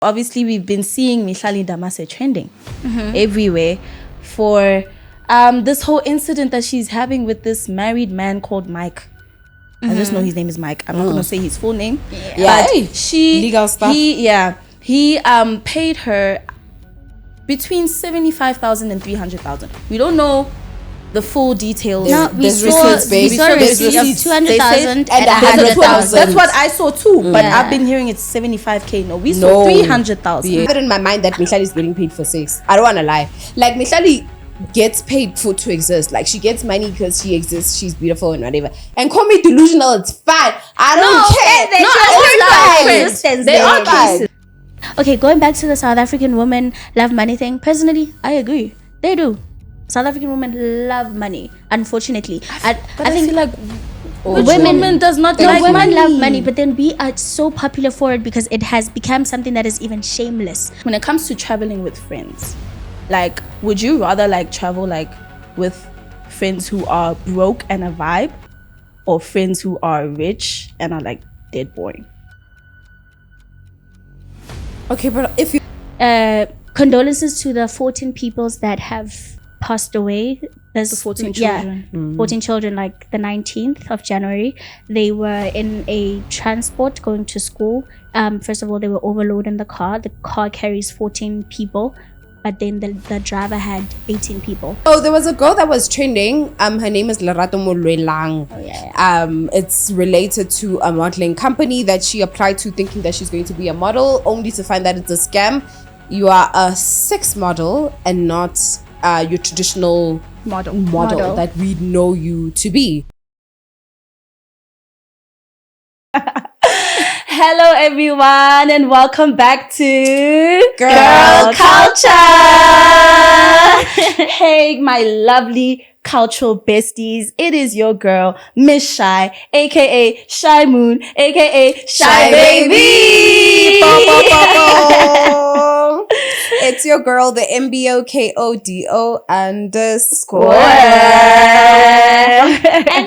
obviously we've been seeing Mihlali Ndamase trending everywhere for this whole incident that she's having with this married man called Mike. I just know his name is Mike. I'm not gonna say his full name. Yeah, but legal stuff. He paid her between 75,000 and 300,000. We don't know the full details. No, we saw receipts 200,000 and 100,000. That's what I saw too. But I've been hearing it's 75k. No, we saw 300,000. I had in my mind that Mihlali is getting paid for sex. I don't want to lie. Like Mihlali gets paid to exist. Like she gets money because she exists. She's beautiful and whatever. And call me delusional. It's fine. I don't care. They are cases. Okay, going back to the South African women love money thing. Personally, I agree. They do. South African women love money. Unfortunately, I think like women does not like women money. Love money, but then we are so popular for it because it has become something that is even shameless. When it comes to traveling with friends, like, would you rather like travel like with friends who are broke and a vibe, or friends who are rich and are like dead boring? Okay, but if you condolences to the 14 peoples that have passed away. There's the 14 children. 14 children, like the 19th of January. They were in a transport going to school. First of all, they were overloading the car. The car carries 14 people, but then the driver had 18 people. Oh, there was a girl that was trending. Her name is Lerato Molwelang. Oh, yeah. It's related to a modeling company that she applied to thinking that she's going to be a model, only to find that it's a scam. You are a sex model and not your traditional model that we know you to be. Hello everyone and welcome back to Girl Culture. Hey my lovely cultural besties, it is your girl Miss Shy, aka Shy Moon, aka Shy Baby. It's your girl, the MBOKODO _. And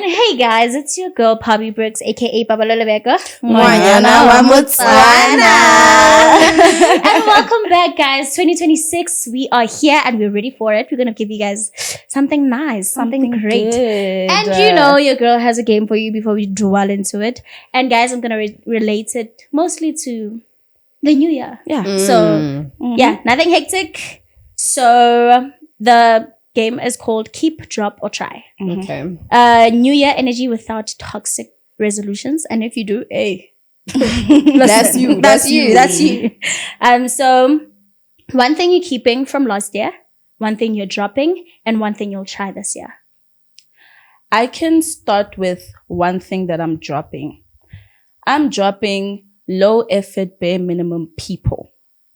hey guys, it's your girl Pabi Brooks, aka Babalolebeka. Mwanyana wa Motswana. And welcome back, guys. 2026, we are here and we're ready for it. We're gonna give you guys something nice, something great. Good. And you know, your girl has a game for you before we dwell into it. And guys, I'm gonna relate it mostly to the new year. Yeah. So yeah, nothing hectic. So the game is called Keep, Drop, or Try. Okay. New year energy without toxic resolutions. And if you do, hey, That's you. That's you. So one thing you're keeping from last year, one thing you're dropping, and one thing you'll try this year. I can start with one thing that I'm dropping. I'm dropping low effort, bare minimum people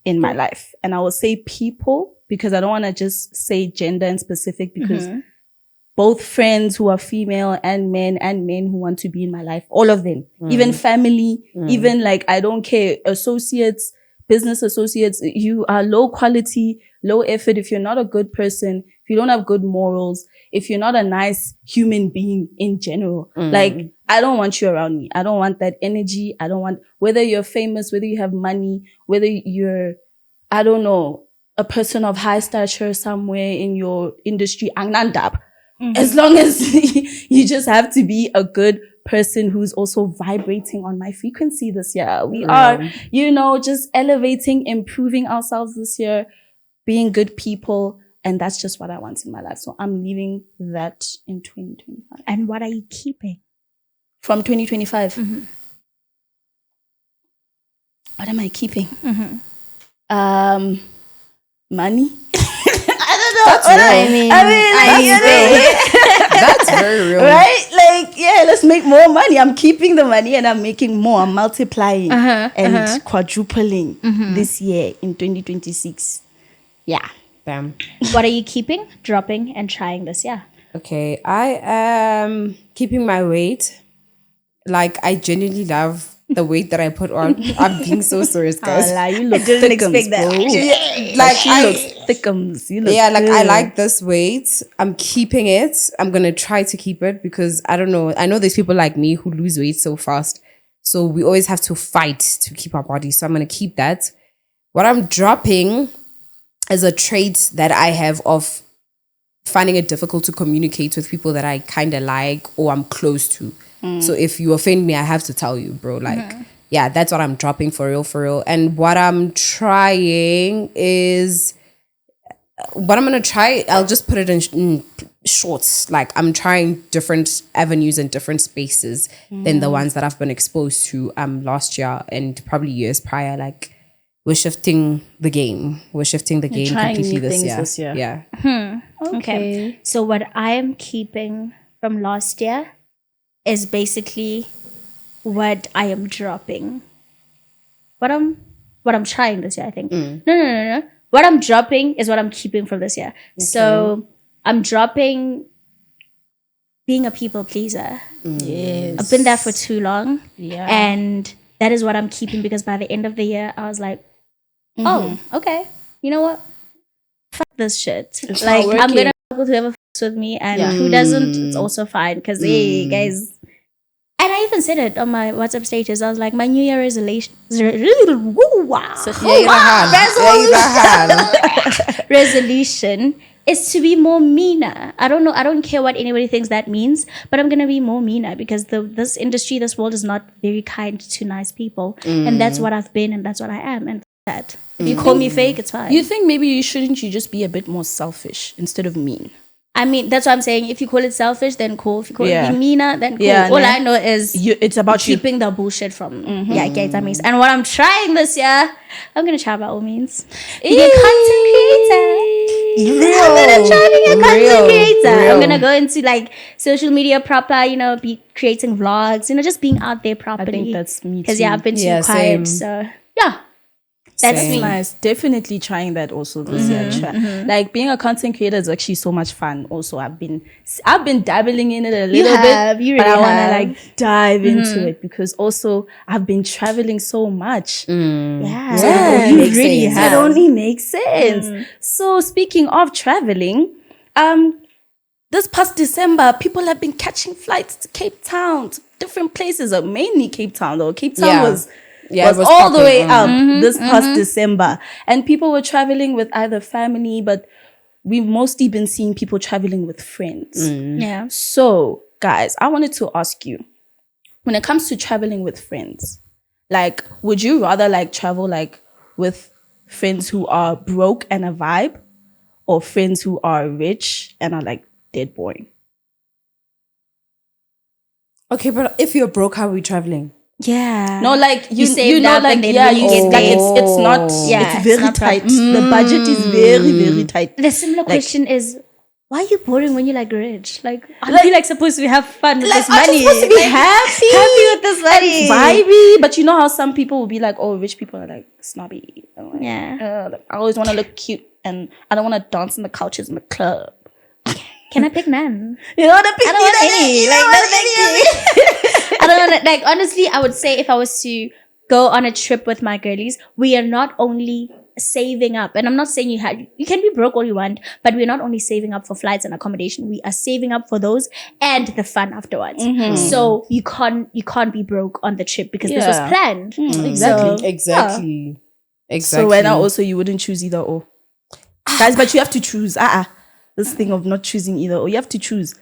in my life. And I will say people because I don't want to just say gender and specific, because both friends who are female and men who want to be in my life, all of them, even family, even like, I don't care, associates, business associates, you are low quality, low effort. If you're not a good person, if you don't have good morals, if you're not a nice human being in general, like, I don't want you around me. I don't want that energy. I don't want, whether you're famous, whether you have money, whether you're, I don't know, a person of high stature somewhere in your industry, as long as you just have to be a good person who's also vibrating on my frequency this year. We are, you know, just elevating, improving ourselves this year, being good people. And that's just what I want in my life. So I'm leaving that in 2025. And what are you keeping? From 2025. What am I keeping? Money. I don't know. That's real. That's very real. Right? Like, yeah, let's make more money. I'm keeping the money and I'm making more. I'm multiplying and quadrupling this year in 2026. Yeah. Damn. What are you keeping, dropping, and trying this year? Okay, I am keeping my weight. Like, I genuinely love the weight that I put on. I'm being so serious, guys. You look thickums, bro. Like, she looks thickums. You look like, good. I like this weight. I'm keeping it. I'm gonna try to keep it because I don't know. I know there's people like me who lose weight so fast. So we always have to fight to keep our bodies. So I'm gonna keep that. What I'm dropping is a trait that I have of finding it difficult to communicate with people that I kind of like or I'm close to. So if you offend me, I have to tell you, bro. Like, yeah, that's what I'm dropping for real, for real. And what I'm trying is, what I'm going to try, I'll just put it in shorts. Like, I'm trying different avenues and different spaces than the ones that I've been exposed to last year and probably years prior. Like, we're shifting the game. We're shifting the game trying completely new this things year. this year. Yeah. Okay. So what I am keeping from last year is basically what I am dropping. What I'm trying this year, I think. No. What I'm dropping is what I'm keeping from this year. Okay. So I'm dropping being a people pleaser. Yes. I've been there for too long. Yeah. And that is what I'm keeping, because by the end of the year, I was like, oh, okay. You know what? Fuck this shit. It's like, not I'm working. gonna fuck with whoever fucks with me, and who doesn't, it's also fine. Because hey, guys. And I even said it on my WhatsApp status. I was like, my New Year resolution. Resolution is to be more meaner. I don't know. I don't care what anybody thinks that means, but I'm gonna be more meaner, because this industry, this world is not very kind to nice people, and that's what I've been, and that's what I am, and that. If you call me fake, it's fine. You think maybe you just be a bit more selfish instead of mean? I mean, that's what I'm saying. If you call it selfish, then cool. If you call it being meaner, then cool. Yeah, All I know is it's about keeping the bullshit from that means. And what I'm trying this year, I'm gonna try by all means. Being a content creator. I'm gonna try being a content creator. I'm gonna go into like social media proper, be creating vlogs, just being out there properly. I think that's me too. Because I've been too quiet. So yeah. That's me. Nice. Definitely trying that also this year. Like being a content creator is actually so much fun. Also, I've been dabbling in it a little bit, but I want to like dive into it, because also I've been traveling so much. Yeah. So it only makes sense. So speaking of traveling, this past December, people have been catching flights to Cape Town, to different places, mainly Cape Town though. Cape Town was all the way up this past December. And people were traveling with either family, but we've mostly been seeing people traveling with friends. Yeah. So, guys, I wanted to ask you, when it comes to traveling with friends, like, would you rather like travel like with friends who are broke and a vibe, or friends who are rich and are like dead boring? Okay, but if you're broke, how are we traveling? Yeah. No, like you saved know, up like and then yeah, when you you get like there- it's not it's very not tight. proper. The budget is very, very tight. The similar question is, why are you boring when you're like rich? Like, aren't you like supposed to have fun with this money? Supposed to be happy with this money. vibey, but you know how some people will be like, oh, rich people are like snobby. Like, Yeah. like, I always want to look cute, and I don't want to dance on the couches in the club. Can I pick none? You know what I mean? I don't want any. Like, no, thank you. I don't want to, like, honestly, I would say if I was to go on a trip with my girlies, we are not only saving up, and I'm not saying you can be broke all you want, but we're not only saving up for flights and accommodation, we are saving up for those and the fun afterwards. So you can't be broke on the trip, because this was planned. Exactly. So when also you wouldn't choose either or. Guys, but you have to choose. This thing of not choosing either or, you have to choose.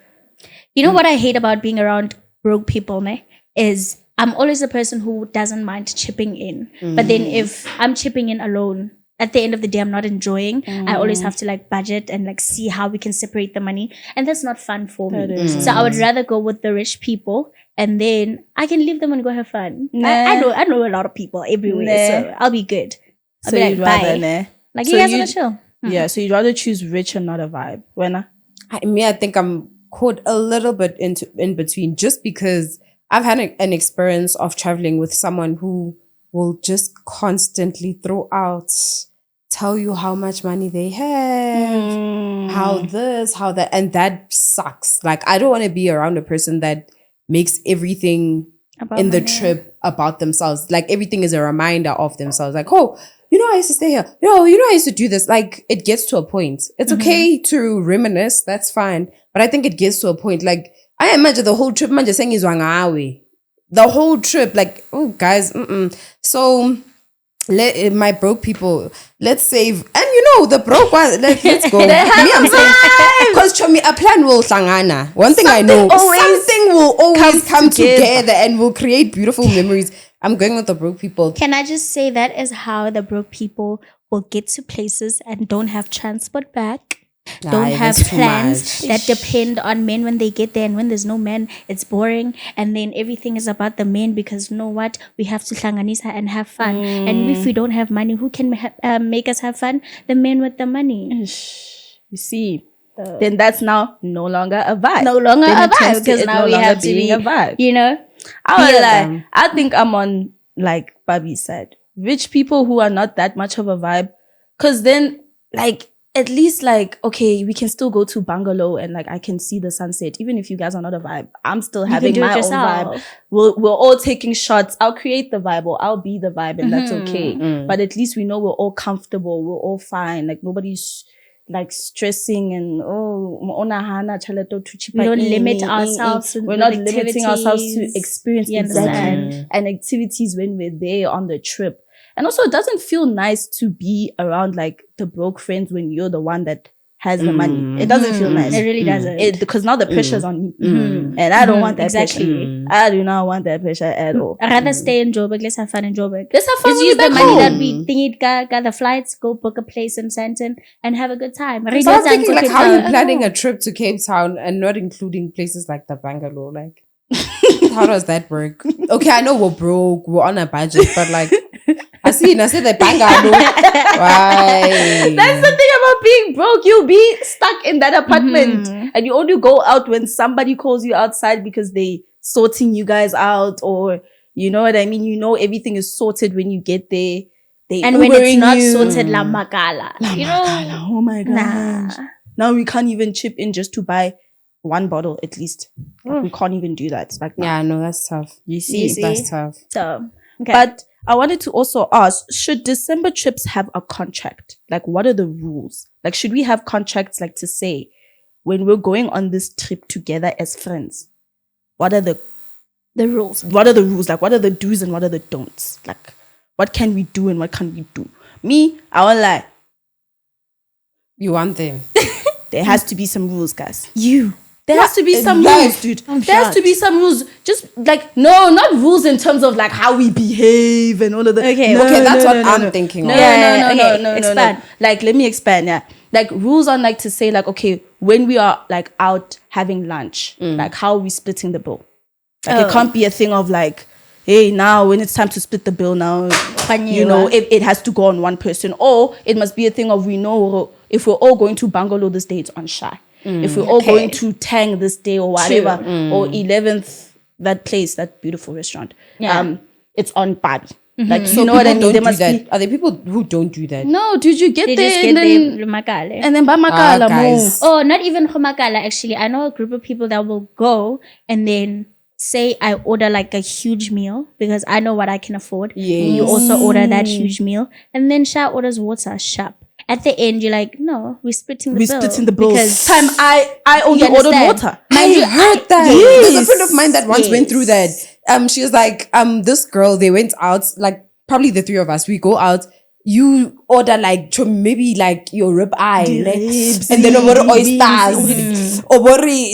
You know what I hate about being around broke people, is I'm always a person who doesn't mind chipping in. But then if I'm chipping in alone, at the end of the day, I'm not enjoying. I always have to like budget and like see how we can separate the money. And that's not fun for me. So I would rather go with the rich people, and then I can leave them and go have fun. I know a lot of people everywhere, so I'll be good. I'll be like, bye. Like, you guys want to chill. Yeah, so you'd rather choose rich and not a vibe. When I think I'm caught a little bit in between, just because I've had an experience of traveling with someone who will just constantly tell you how much money they have, how this, how that, and that sucks. Like, I don't want to be around a person that makes everything in the trip about themselves. Like, everything is a reminder of themselves. Like, oh, I used to stay here. You know, I used to do this. Like, it gets to a point. It's okay to reminisce. That's fine. But I think it gets to a point. Like, I imagine the whole trip, man, just saying is wangawe. The whole trip, like, oh, guys, So My broke people, let's save. And the broke one, let's go. Me, I'm saying, because Chomi, a plan will sangana. One thing I know, something will always come together and will create beautiful memories. I'm going with the broke people. Can I just say that is how the broke people will get to places and don't have transport back? Don't have plans that depend on men when they get there, and when there's no men, it's boring, and then everything is about the men because you know what? We have to hlanganisa and have fun. And if we don't have money, who can make us have fun? The men with the money. You see, then that's now no longer a vibe. No longer a vibe because now we have to be a vibe. I think I'm on like Babi's side. Rich people who are not that much of a vibe, because then like. At least like, okay, we can still go to bungalow and like I can see the sunset. Even if you guys are not a vibe, I'm still having my own vibe. We're all taking shots. I'll create the vibe or I'll be the vibe and that's okay. But at least we know we're all comfortable. We're all fine. Like nobody's like stressing and we don't limit ourselves. We're not limiting ourselves to experience and activities when we're there on the trip. And also, it doesn't feel nice to be around like the broke friends when you're the one that has the money. It doesn't feel nice. It really doesn't. Because now the pressure's on me. And I don't want that pressure. I do not want that pressure at all. I'd rather stay in Joburg. Let's have fun in Joburg. Let's have fun Let's use the money that we thingy got the flights, go book a place in Sandton and have a good time. So I'm thinking like how are you planning a trip to Cape Town and not including places like the Bangalore? Like, how does that work? Okay, I know we're broke, we're on a budget, but like I said the Bangalore. Why? That's the thing about being broke. You'll be stuck in that apartment and you only go out when somebody calls you outside because they sorting you guys out, or you know what I mean? You know everything is sorted when you get there. And when it's not sorted, la magala. Oh my gosh. Now we can't even chip in just to buy one bottle at least. Like, we can't even do that. Like, yeah, no, that's tough. You see? That's tough. So, okay. But I wanted to also ask, should December trips have a contract? Like, what are the rules? Like, should we have contracts like to say, when we're going on this trip together as friends, what are the rules? What are the rules? Like, what are the do's and what are the don'ts? Like, what can we do and what can't we do? Me, I won't lie. You want them. There has to be some rules, guys. There has to be some rules, dude. There has to be some rules. Just like, no, not rules in terms of like how we behave and all of that. Okay, that's what I'm thinking. No. Expand. Like, let me expand. Yeah, like rules on like to say like, okay, when we are like out having lunch, like how are we splitting the bill? Like it can't be a thing of like, hey, now when it's time to split the bill, now it has to go on one person, or it must be a thing of we know if we're all going to Bangalore this day, it's on Shy. If we're all going to Tang this day or whatever, or 11th, that place, that beautiful restaurant, it's on Barbie. Like, so you know what I mean? There must be. Are there people who don't do that? No, dude, you get they there just and get then and then Bamakala guys. Oh, not even Homakala. Actually, I know a group of people that will go and then say I order like a huge meal because I know what I can afford. Yes. You also order that huge meal, and then Sha orders water sharp. At the end, you're like, no, we're splitting the bill. We're splitting the bill. Because I only ordered water. I heard that. Yes. There's a friend of mine that once went through that. She was like, this girl, they went out, like probably the three of us, we go out, you order like maybe like your rib eye, and then over oysters, or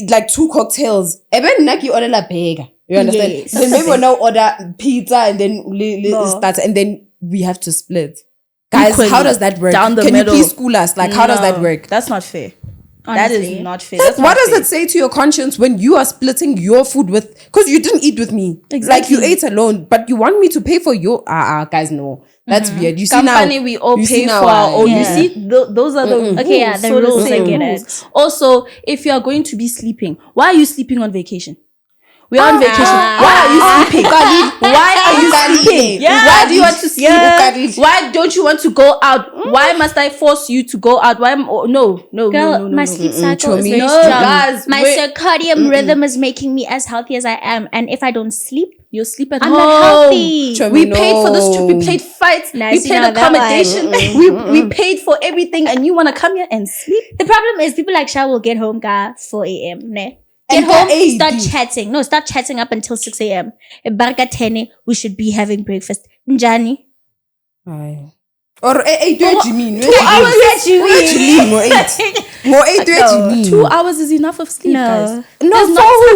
like 2 cocktails. And then like you order la burger. You understand? Yes. Then maybe we now order pizza and then start, and then we have to split. Guys, how does that work? Down the Can middle. you please school us? Like, how does that work? That's not fair. Honestly. That is not fair. What does it say to your conscience when you are splitting your food with? Because you didn't eat with me. Exactly. Like you ate alone, but you want me to pay for your. Guys, no, that's weird. You see Company, now, we all you pay see for our own. Yeah. You see, those are the rules. Okay, yeah, the so to rules, say, I get rules. it. Also, if you are going to be sleeping, why are you sleeping on vacation? We are on vacation. Why are you sleeping? Why are you sleeping? Yeah. Why do you want to sleep? Yeah. Why don't you want to go out? Why must I force you to go out? Why? No. Girl, my sleep cycle is very No, strong. guys, My circadian rhythm is making me as healthy as I am, and if I don't sleep, you sleep at I'm home. not healthy. We paid for this trip. We played fights. Nice, we paid accommodation. We paid for everything, and you want to come here and sleep? The problem is people like Sha will get home 4 a.m. Ne? Get And home, go start AD. chatting. No, start chatting up until 6 a.m. Barka 10, we should be having breakfast. Njani, Aye. Or 8 do you mean? 2 hours What do you mean? More 8. More 8 do you mean? 2 hours is enough of sleep, guys. No,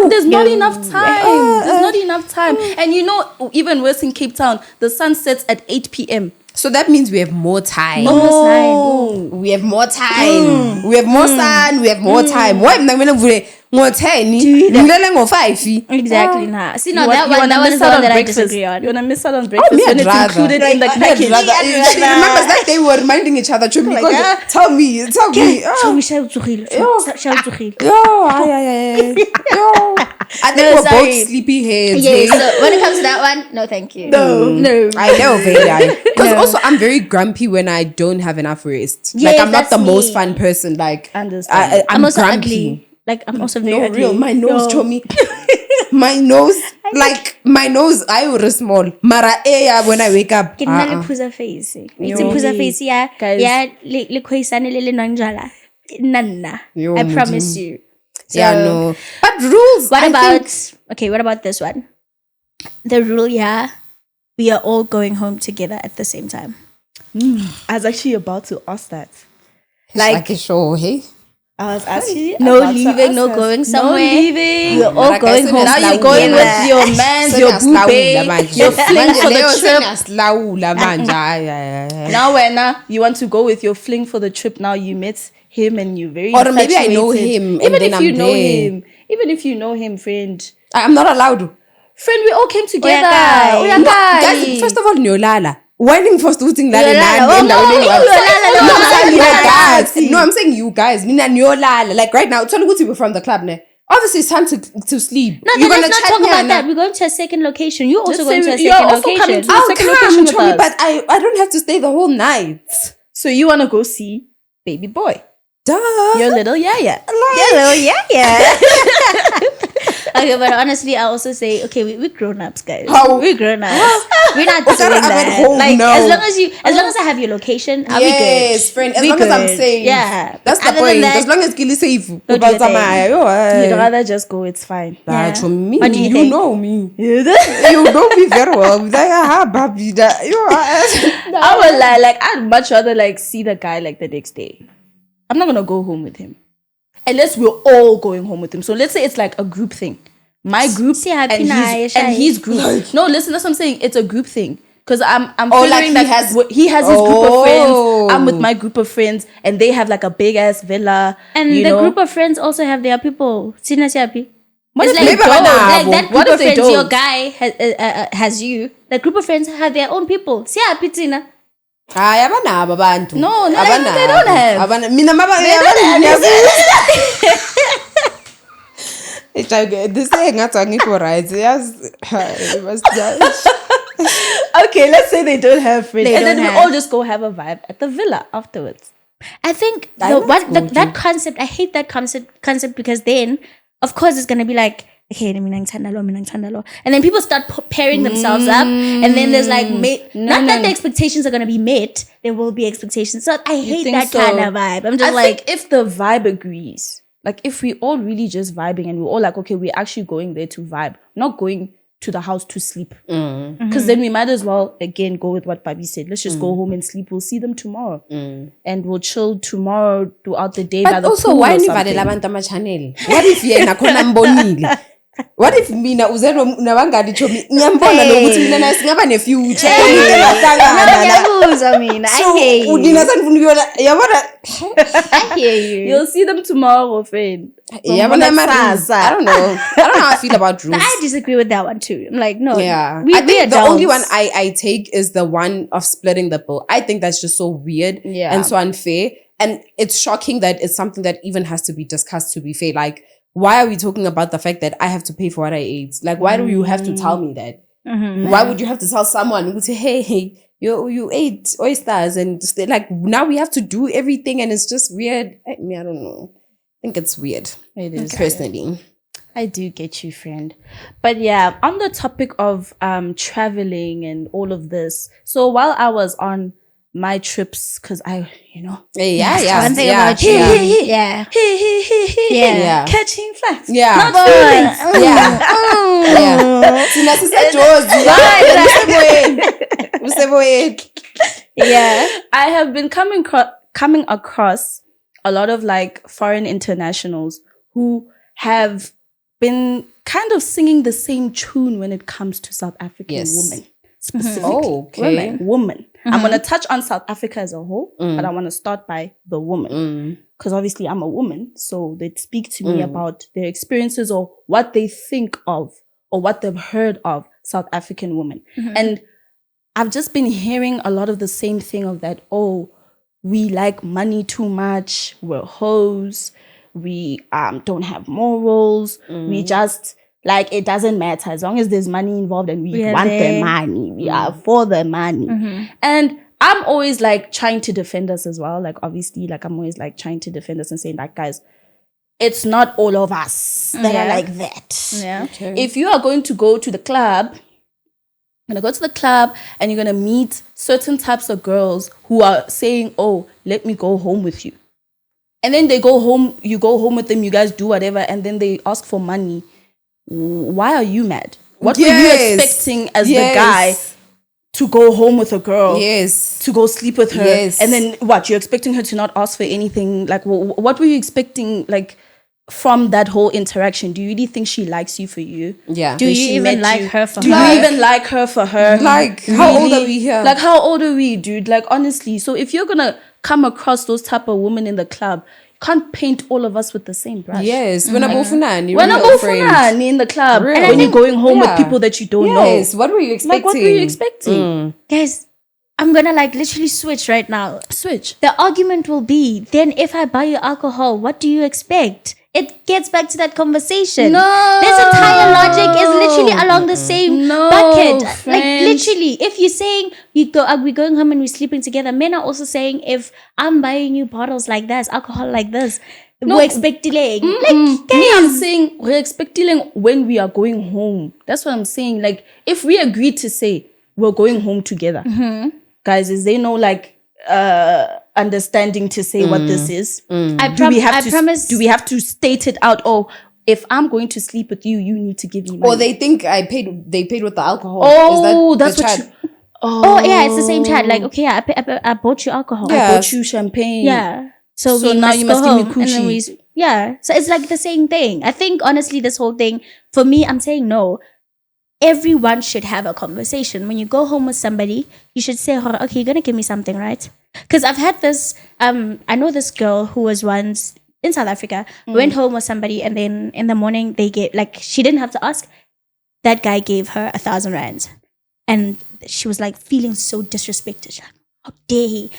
There's not enough time. There's not enough time. And you know, even worse in Cape Town, the sun sets at 8 p.m. So that means we have more time. Oh. We have more time. We have more sun. We have more time. Why am I going to more 10? Ngo 5. Exactly. Nah. See, no, You that wanna one miss is the out one on that I breakfast. disagree on. You want to miss out on breakfast me, when I'd it's rather. included in the package. Remember that they were reminding each other, tell me. Show me, show me. Yo. I think we're both sleepy heads. Yes. So when it comes to that one, no, thank you. No. I know, very. Because also I'm very grumpy when I don't have enough rest. Yes, like I'm not that's the most me. fun person. Like Understand. I'm also grumpy. ugly. Like I'm also very No, ugly. real. My nose, Chomi. My nose, I was small. Mara when I wake up. Ke nna le phuza face. It's a phuza face, yeah. Guys. Yeah, le khoisane le nanjala. Nana. Yo, I promise you. So, Yeah, no. But rules. What about this one? The rule, yeah. We are all going home together at the same time. I was actually about to ask that. Like a show, hey? I was actually No about to leaving, no ask going that. somewhere. No leaving. We're all going home. Now you're going with your man, your boo, your fling for the trip. Now when you want to go with your fling for the trip, now you met him and you're very Or maybe I know infatuated. him and Even then if I'm you know there. him, even if you know him, friend, I'm not allowed to. we all came together. Oya, No, guys, first of all, Nyolala. Whining for shooting that No, I'm saying you guys. Nina Nyolala. Like right now, tell me we're from the club now. Obviously, it's time to sleep. No, You're then gonna let's not chat talk me about and that. We're going to a second location. You're also Just going to say a you're second also coming location. to- I'll second come, location with Chomi, us. but I don't have to stay the whole night. So you want to go see baby boy, Duh. your little yaya. Okay, but honestly, I also say, okay, we're grown ups, guys. How? We're grown ups. We're not doing I'm at that. home Like now. as long as I have your location, I'll be good. Yes, friend. As We long as I'm good. safe. Yeah. That's the Other than point. that, As long as Gilly safe. do your thing. You'd rather just go. It's fine. Yeah. Me, What do you you think? know me. You know me very well. I would like I'd much rather like see the guy like the next day. I'm not gonna go home with him unless we're all going home with him. So let's say it's like a group thing. My group See, and his group. No, listen, that's what I'm saying. It's a group thing. Because I'm Oh, figuring like that he has his group of friends. Oh. I'm with my group of friends, and they have like a big ass villa. And you the know? group of friends also have their people. Sina siapi. What It's if they like, don't? like that What group if of they friends, your don't? guy has you. The group of friends have their own people. Siapi tina. Hayi abanabo abantu. No, they Abanabo. don't have. Mina this thing ngathi angikho right. Yes. Okay, let's say they don't have friends, They and then don't we have. all just go have a vibe at the villa afterwards. I think that's that concept, I hate that concept because then, of course, it's going to be like, okay, mina ngithanda lo. And then people start pairing themselves up. And then there's like, not that the expectations are going to be met. There will be expectations. So I hate think that so? kind of vibe. I'm just I like, think if the vibe agrees, like if we all really just vibing and we're all like, okay, we're actually going there to vibe, not going to the house to sleep. Because then we might as well, again, go with what Babi said. Let's just go home and sleep. We'll see them tomorrow. And we'll chill tomorrow throughout the day by But the also, pool why or nivalela something. abantu ama-channel? What if yena khona mbonile? What if mina uze nabangani Chomi ngiyambona nokuthi mina naye singaba ne-future. I mean, I hear you. Udina sanifuna ukuyona yabona I hear you. You'll see them tomorrow, friend. yabona ama-rules. I don't know how I feel about rules. I disagree with that one too. I'm like, no. Yeah, We I think the adults. only one I take is the one of splitting the bill. I think that's just so weird and so unfair. And it's shocking that it's something that even has to be discussed to be fair. Like, why are we talking about the fact that I have to pay for what I ate? Like, why do you have to tell me that? Why would you have to tell someone who say, hey, you ate oysters and just, like, now we have to do everything and it's just weird. I don't know. I think it's weird. It is. Personally. I do get you, friend. But yeah, on the topic of traveling and all of this. So while I was on my trips, because I, Yeah. One thing yeah, about you. yeah. Yeah. Yeah. catching flights. Yeah. Not feelings. Yeah. Yeah. Thina siseJozi. Yeah, I have been coming across a lot of like foreign internationals who have been kind of singing the same tune when it comes to South African women specifically. Oh, okay. Woman. I'm going to touch on South Africa as a whole, but I want to start by the woman. Because obviously I'm a woman, so they speak to me about their experiences or what they think of or what they've heard of South African women. And I've just been hearing a lot of the same thing of that, oh, we like money too much, we're hoes, we don't have morals, we just, like, it doesn't matter. As long as there's money involved and we want the money, we are for the money. And I'm always, like, trying to defend us as well. Like, obviously, like, I'm always, like, trying to defend us and saying, like, guys, it's not all of us that are like that. Yeah. Okay. If you are going to go to the club, you're going to go to the club and you're going to meet certain types of girls who are saying, oh, let me go home with you. And then they go home, you go home with them, you guys do whatever, and then they ask for money. Why are you mad? What were you expecting as the guy to go home with a girl? Yes. To go sleep with her? Yes. And then what? You're expecting her to not ask for anything? Like, what were you expecting, like, from that whole interaction? Do you really think she likes you for you? Yeah. Do When you she even met like you? her for Do her? you even like her for her? Like, how old are we here? Like, how old are we, dude? Like, honestly. So if you're gonna come across those type of women in the club, you can't paint all of us with the same brush. Yes. When I go for nani, When I go for nani in the club, Real. when you're going home with Yeah. people that you don't know. Yes. What were you expecting? Like, what were you expecting? Guys, I'm gonna like literally switch right now. Switch. The argument will be, then if I buy you alcohol, what do you expect? It gets back to that conversation. No. This entire logic is literally along the same No, bucket. Like friend. literally, if you're saying we're going home and we're sleeping together, men are also saying if I'm buying you bottles like this, alcohol like this, we're expecting. Like, Me, I'm saying we're expecting when we are going home. That's what I'm saying. Like, if we agree to say we're going home together, guys, is there no like understanding to say what this is? I I promise. Do we have to state it out? Oh, if I'm going to sleep with you, you need to give me money. Or they think they paid with the alcohol. Oh, Is that that's the what chat? you. Oh yeah, it's the same chat. Like, okay, yeah, I bought you alcohol. Yeah. I bought you champagne. Yeah. So So we now must you go must give me home, and then coochie. so it's like the same thing. I think honestly, this whole thing for me, I'm saying no. Everyone should have a conversation. When you go home with somebody, you should say, "Oh, okay, you're gonna give me something, right?" Because I've had this. I know this girl who was once in South Africa, went home with somebody, and then in the morning they gave, like, she didn't have to ask. That guy gave her 1,000 rands, and she was like feeling so disrespected. She's like, how dare he?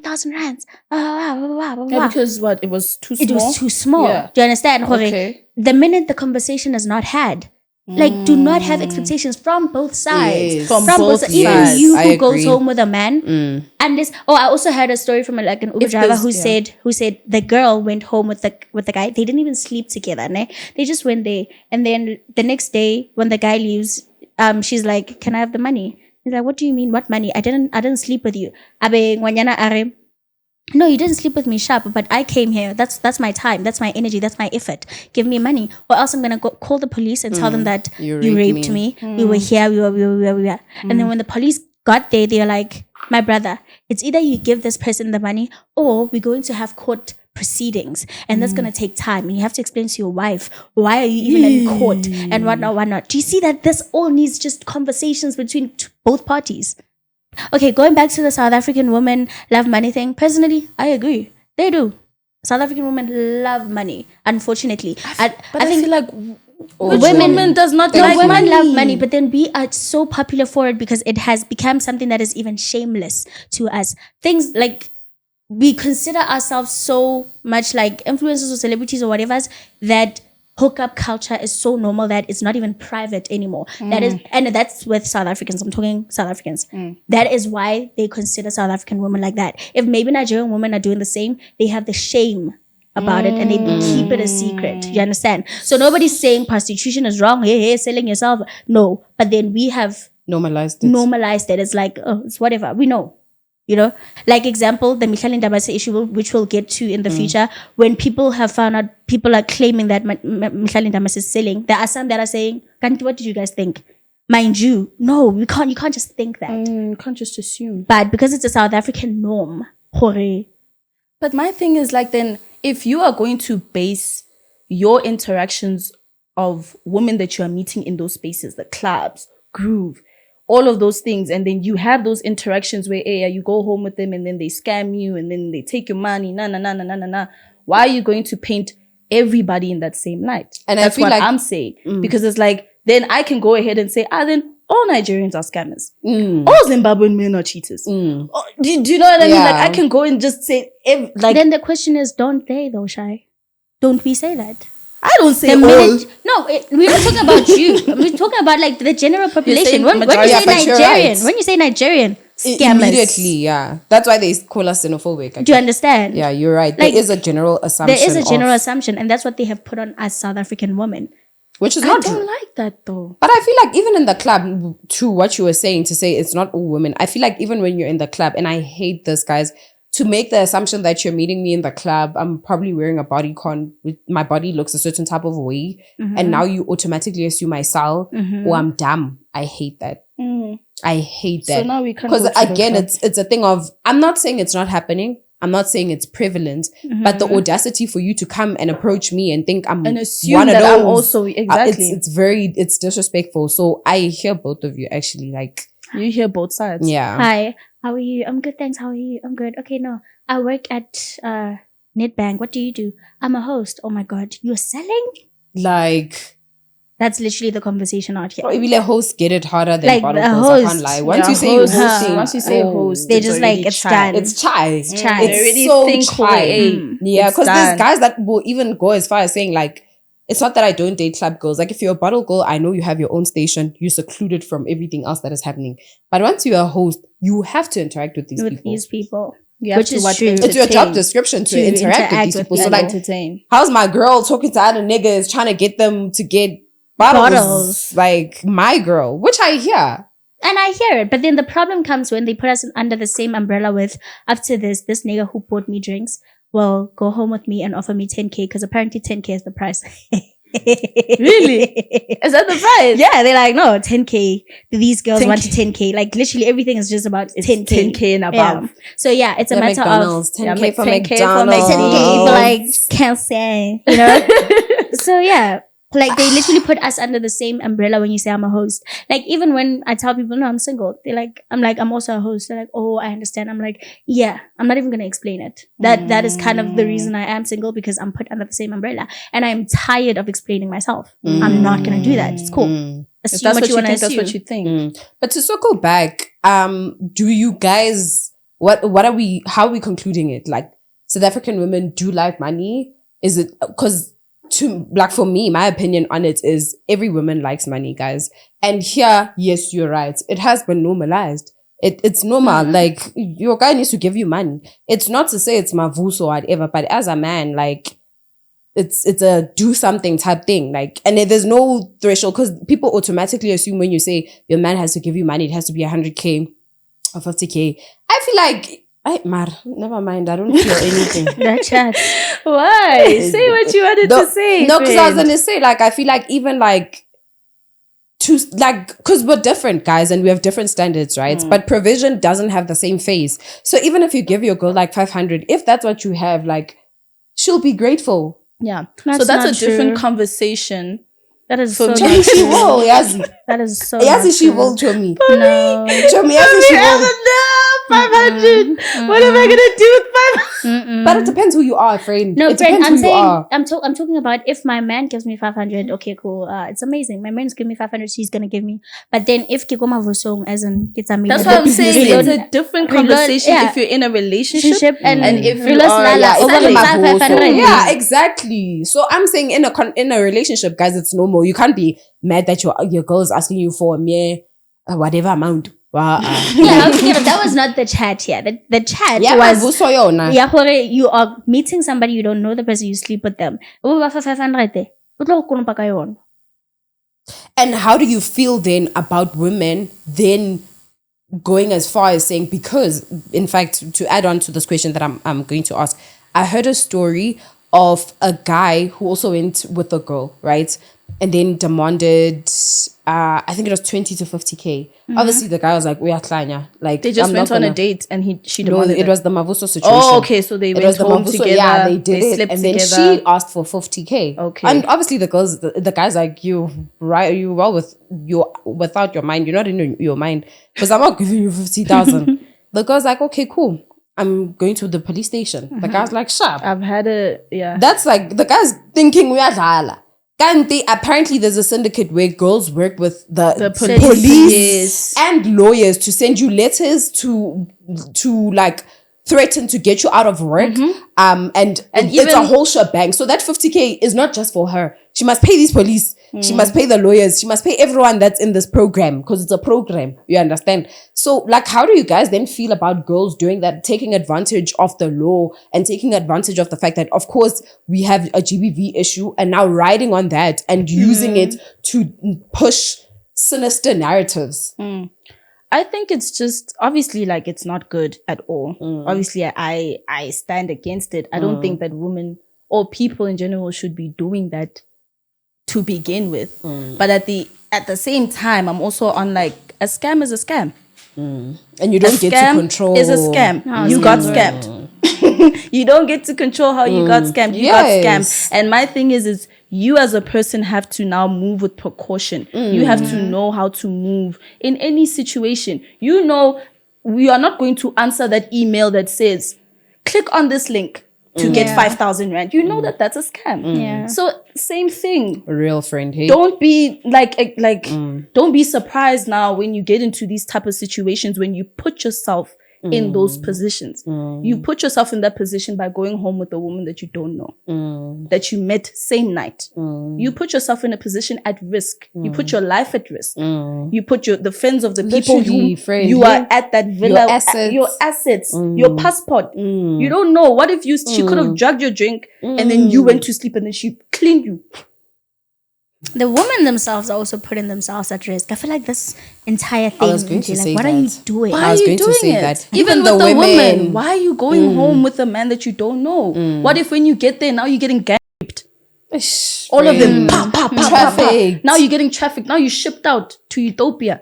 1,000 rands. Yeah, because what? It was too small. It was too small. Yeah. Do you understand? Okay. The minute the conversation is not had, like, do not have expectations from both sides. Yes. From From both both sides. sides. Even you I who goes agree. home with a man, and this. Oh, I also heard a story from like an Uber If driver there's- who said the girl went home with the guy. They didn't even sleep together. Ne? They just went there, and then the next day when the guy leaves, she's like, "Can I have the money?" He's like, "What do you mean? What money? I didn't sleep with you." Abe ngwanyana are. No, you didn't sleep with me, sharp, but I came here. That's my time. That's my energy. That's my effort. Give me money, or else I'm gonna go call the police and tell them that You you raped raped me. We were here. We were. And then when the police got there, they're like, "My brother, it's either you give this person the money, or we're going to have court proceedings, and that's gonna take time. And you have to explain to your wife why are you even in court and whatnot. Do you see that this all needs just conversations between both parties?" Okay, going back to the South African women love money thing. Personally, I agree. They do. South African women love money. Unfortunately, I feel like women- women does not no, like women money. love money, but then we are so popular for it because it has become something that is even shameless to us. Things like we consider ourselves so much like influencers or celebrities or whatever that hookup culture is so normal that it's not even private anymore. That is, and that's with South Africans. I'm talking South Africans. That is why they consider South African women like that. If maybe Nigerian women are doing the same, they have the shame about it and they keep it a secret. You understand? So nobody's saying prostitution is wrong. Hey, selling yourself. No, but then we have Normalized it. normalized it. It's like, oh, it's whatever. We know. You know, like example, the Mihlali Ndamase issue, which we'll get to in the future, when people have found out, people are claiming that Mihlali Ndamase is selling. There are some that are saying, "Kanti, what did you guys think?" Mind you, no, you can't just think that. You can't just assume. But because it's a South African norm, hore, But my thing is like, then if you are going to base your interactions of women that you are meeting in those spaces, the clubs, groove, all of those things, and then you have those interactions where you go home with them and then they scam you and then they take your money, why are you going to paint everybody in that same light? And that's I feel what like, I'm saying. Because it's like, then I can go ahead and say, then all Nigerians are scammers. All Zimbabwean men are cheaters. Oh, do you know what I mean? Like, I can go and just say, then the question is, don't they though, Shy? Don't we say that? I don't say The all. minute, no, we're not talking about you. We're talking about like the general population. When you majority. say Yeah, but you're Nigerian, right. when you say Nigerian, scammers. Immediately, yeah. That's why they call us xenophobic. Do you understand? Yeah, you're right. Like, there is a general assumption. There is a general assumption, and that's what they have put on us South African women. Which is I not don't true. like that though. But I feel like even in the club, to what you were saying, to say it's not all women, I feel like even when you're in the club, and I hate this, guys, to make the assumption that you're meeting me in the club, I'm probably wearing a bodycon, my body looks a certain type of way, and now you automatically assume I sell or I'm dumb. I hate that. I hate that. So now we can't because go to the again, club. it's a thing of, I'm not saying it's not happening. I'm not saying it's prevalent, but the audacity for you to come and approach me and think I'm And assume one of that I'm those, also exactly. it's disrespectful. So I hear both of you actually, like, You hear both sides. yeah. Hi, how are you? I'm good, thanks. How are you? I'm good. Okay, no, I work at Nedbank. What do you do? I'm a host. Oh my god, you're selling? Like, That's literally the conversation out here. maybe let hosts get it harder than Like, bottle the girls. I can't host. lie. Once Yeah, you say host. hosting, Once you say host, They're it's just already like, it's chai. done. it's chai. It's chai. It's They already so think chai. Yeah, it's because there's done. guys that will even go as far as saying, like, it's not that I don't date club girls. Like, if you're a bottle girl, I know you have your own station. You're secluded from everything else that is happening. But once you're a host, you have to interact with these With people. these people. You have Which to is what true. It's your entertain. job description to, To interact with interact these with people. So, And like, entertain. how's my girl talking to other niggas trying to get them to get bottles? Like, my girl, which I hear. And I hear it, but then the problem comes when they put us under the same umbrella with, after this nigga who bought me drinks will go home with me and offer me 10K because apparently 10K is the price. Really? Is that the price? Yeah, they're like, no, 10K. These girls 10K. want to 10K. Like literally everything is just about 10K. 10K and above. Yeah. So yeah, it's a Yeah, matter McDonald's, of 10K Yeah, for 10K for McDonald's. 10K for like can't say, you know? So yeah. Like they literally put us under the same umbrella when you say I'm a host. Like even when I tell people, no, I'm single, I'm also a host. They're like, oh, I understand. I'm like, yeah, I'm not even going to explain it. That is kind of the reason I am single, because I'm put under the same umbrella and I'm tired of explaining myself. I'm not going to do that. It's cool. If Assume that's what you want to think, that's assume. what you think. But to circle back, do you guys, how are we concluding it? Like, South African women do like money? Is it, because for me, my opinion on it is every woman likes money, guys. And here, yes, you're right. It has been normalized. It's normal. Like, your guy needs to give you money. It's not to say it's mavus or whatever, but as a man, like, it's a do something type thing. Like, and there's no threshold, because people automatically assume when you say your man has to give you money, it has to be 100K or 50K. I feel like, never mind. I don't feel anything. That chat. Why? Say what you wanted to say. No, because I was friend. gonna say, like, I feel like even like because we're different, guys, and we have different standards, right? But provision doesn't have the same face. So even if you give your girl like 500, if that's what you have, like, she'll be grateful. Yeah. That's So that's not a different true. conversation. That is For so me, not She true. will, Yazi. That is so Yazi, not she true. will to me. No. To me, Yazi, she will. 500. What am I gonna do with 500? But it depends who you are, friend. No, it friend, depends I'm who you saying, are. I'm talking about if my man gives me 500, okay, cool. It's amazing. My man's giving me 500, she's gonna give me. But then if Kikoma Vusong as in gets a That's what I'm saying. It's a different conversation yeah. if you're in a relationship. and if you reverse are, lala yeah, over selling. 500. Yeah, exactly. So I'm saying in a relationship, guys, it's normal. You can't be mad that your girl is asking you for a mere whatever amount. Yeah, that was not the chat here. The chat was yeah, you are meeting somebody, you don't know the person, you sleep with them. And how do you feel then about women then going as far as saying, because in fact, to add on to this question that I'm going to ask, I heard a story of a guy who also went with a girl, right? and then demanded, I think it was 20 to 50K. Obviously, the guy was like, "We are klanya." Like They just went on a date and she demanded it was the Mavuso situation. Oh, okay. So they went home together. Yeah, they did it. Slept and together. then she asked for 50K. Okay. And obviously the guy's like, you well without your mind. You're not in your mind. Because I'm not giving you 50,000. The girl's like, okay, cool. I'm going to the police station. The guy's like, sharp. I've had yeah. That's like, the guy's thinking we are dhala. Apparently there's a syndicate where girls work with the police and lawyers to send you letters to like threaten to get you out of work. And it's a whole shebang. So that 50K is not just for her. She must pay these police. She must pay the lawyers. She must pay everyone that's in this program because it's a program. You understand? So like, how do you guys then feel about girls doing that, taking advantage of the law and taking advantage of the fact that, of course, we have a GBV issue and now riding on that and using it to push sinister narratives? I think it's just obviously like it's not good at all. Obviously, I stand against it. I don't think that women or people in general should be doing that to begin with. But at the same time, I'm also on like a scam is a scam. And you don't get to control. Is a scam. You got scammed. You don't get to control how you got scammed. You got scammed. And my thing is you as a person have to now move with precaution. You have to know how to move in any situation. You know, we are not going to answer that email that says, click on this link to get 5,000 rand. You know that that's a scam. Yeah. So same thing. A real friend. Hey? Don't be don't be surprised now when you get into these type of situations, when you put yourself in those positions. You put yourself in that position by going home with a woman that you don't know, that you met same night. You put yourself in a position at risk. You put your life at risk. You put the friends of the people you are at that villa, your assets, your passport. You don't know. What if she could have drugged your drink and then you went to sleep and then she cleaned you? The women themselves are also putting themselves at risk. I feel like this entire thing. I was going to say what that. are you doing? Why are you doing it? Even with the women, why are you going home with a man that you don't know? What if when you get there, now you're getting gang raped? All of them, traffic. Now you're getting trafficked. Now you're shipped out to Ethiopia.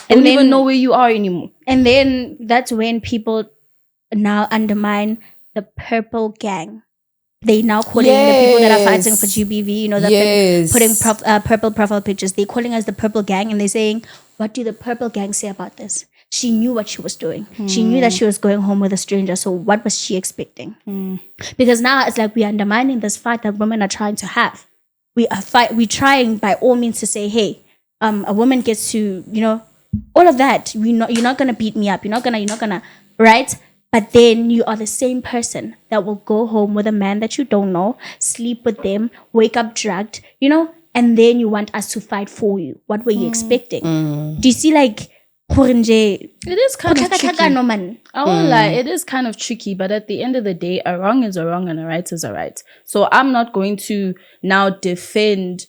Don't even know where you are anymore. And then that's when people now undermine the purple gang. They now calling the people that are fighting for GBV, you know, that putting purple profile pictures. They're calling us the purple gang and they're saying, what do the purple gang say about this? She knew what she was doing. She knew that she was going home with a stranger. So what was she expecting? Because now it's like we're undermining this fight that women are trying to have. We're trying by all means to say, hey, a woman gets to, you know, all of that. You're not going to beat me up. You're not gonna, right? But then you are the same person that will go home with a man that you don't know, sleep with them, wake up drugged, you know, and then you want us to fight for you. What were you expecting? Do you see like it is kind of tricky. I won't lie, it is kind of tricky, but at the end of the day, a wrong is a wrong and a right is a right. So I'm not going to now defend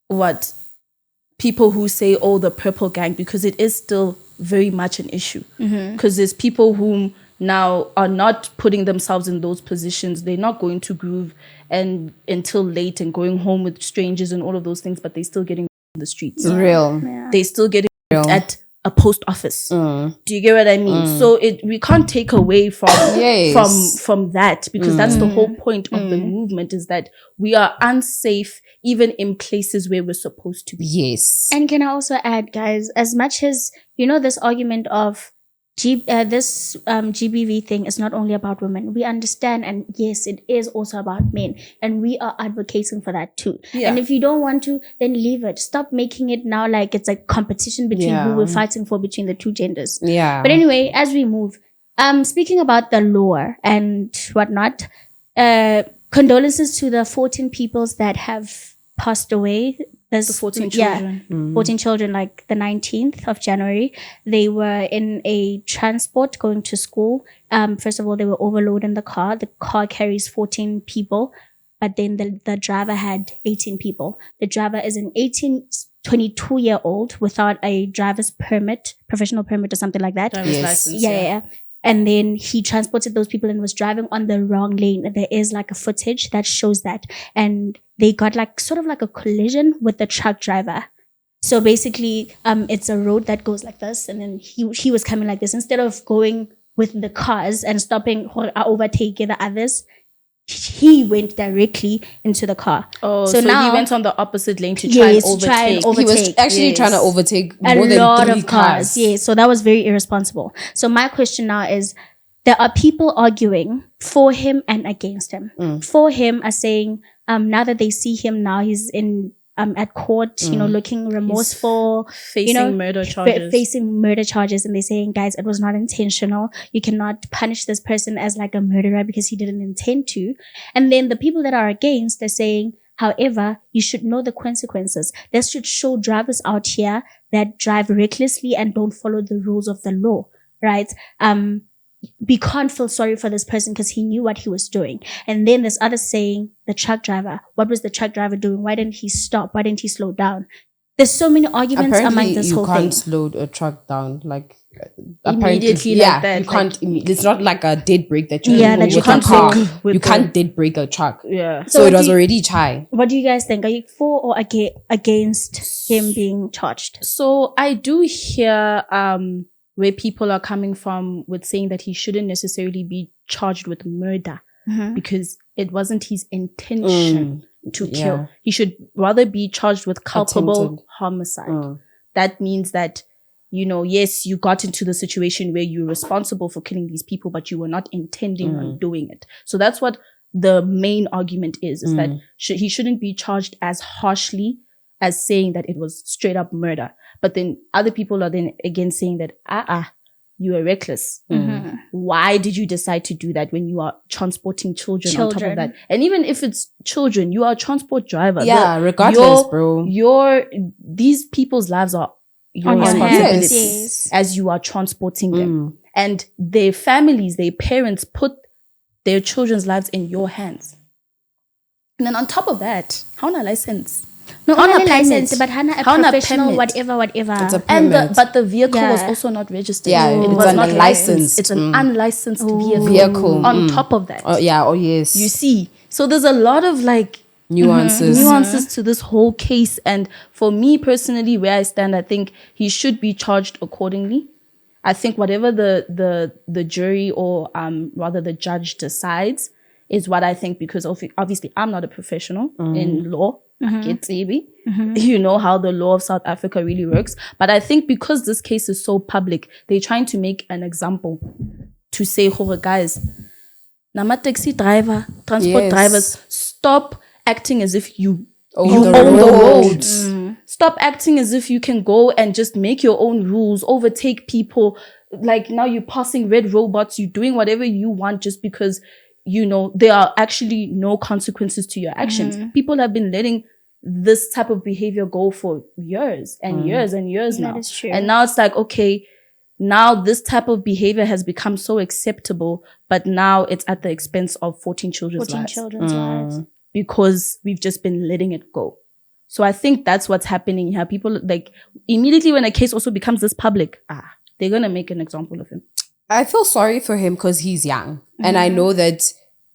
what people who say, oh, the purple gang, because it is still very much an issue. Because there's people who now are not putting themselves in those positions. They're not going to groove and until late and going home with strangers and all of those things, but they're still getting in the streets. They're still getting at a post office. Do you get what I mean? So we can't take away from that, because that's the whole point of the movement, is that we are unsafe even in places where we're supposed to be. Yes. And can I also add, guys, as much as, you know, this argument of this GBV thing is not only about women. We understand, and yes, it is also about men, and we are advocating for that too. And if you don't want to, then leave it. Stop making it now like it's a competition between who we're fighting for between the two genders. But anyway, as we move, speaking about the law and whatnot, condolences to the 14 peoples that have passed away. The 14 children. 14 children, like the 19th of January. They were in a transport going to school. First of all, they were overloaded in the car. The car carries 14 people, but then the driver had 18 people. The driver is an 22-year-old without a driver's permit, professional permit or something like that. Driver's license. Yeah. And then he transported those people and was driving on the wrong lane. There is like a footage that shows that. And they got like sort of like a collision with the truck driver. So basically, it's a road that goes like this, and then he was coming like this. Instead of going with the cars and stopping or overtaking the others, he went directly into the car. Oh, so now he went on the opposite lane to try and overtake. He was actually trying to overtake more than lot 3 of cars. Yes, so that was very irresponsible. So my question now is, there are people arguing for him and against him. For him are saying, now that they see him now, he's in at court, looking remorseful, facing murder charges. Facing murder charges, and they're saying, guys, it was not intentional. You cannot punish this person as like a murderer because he didn't intend to. And then the people that are against, they're saying, however, you should know the consequences. This should show drivers out here that drive recklessly and don't follow the rules of the law, right? We can't feel sorry for this person because he knew what he was doing. And then there's others saying, the truck driver, what was the truck driver doing? Why didn't he stop? Why didn't he slow down? There's so many arguments among this whole thing. You can't slow a truck down like immediately like that. You can't. It's not like a dead brake that you that you can't car. You can't dead brake a truck. Yeah. So it was already chai. What do you guys think? Are you for or against him being charged? So I do hear where people are coming from with saying that he shouldn't necessarily be charged with murder because it wasn't his intention to kill. He should rather be charged with culpable homicide. That means that, yes, you got into the situation where you're responsible for killing these people, but you were not intending on doing it. So that's what the main argument is that he shouldn't be charged as harshly as saying that it was straight up murder. But then other people are then again saying that, you were reckless. Why did you decide to do that when you are transporting children on top of that? And even if it's children, you are a transport driver. Yeah, regardless, bro. These people's lives are your responsibility as you are transporting them. And their families, their parents put their children's lives in your hands. And then on top of that, how na license? No, on a license, but Hannah a professional, whatever. It's a permit. But the vehicle was also not registered. Yeah, it was not licensed. It's an unlicensed vehicle. On top of that. Yes. You see. So there's a lot of nuances to this whole case. And for me personally, where I stand, I think he should be charged accordingly. I think whatever the jury or rather the judge decides is what I think, because obviously I'm not a professional in law. You know how the law of South Africa really works. But I think because this case is so public, they're trying to make an example to say, guys, nama taxi driver, transport drivers, stop acting as if you own the roads. Stop acting as if you can go and just make your own rules, overtake people. Like now you're passing red robots, you're doing whatever you want just because there are actually no consequences to your actions. People have been letting this type of behavior go for years and years and years now. That is true. And now it's like, okay, now this type of behavior has become so acceptable, but now it's at the expense of 14 children's lives. Because we've just been letting it go. So I think that's what's happening here. People, like, immediately when a case also becomes this public, they're going to make an example of him. I feel sorry for him because he's young. And I know that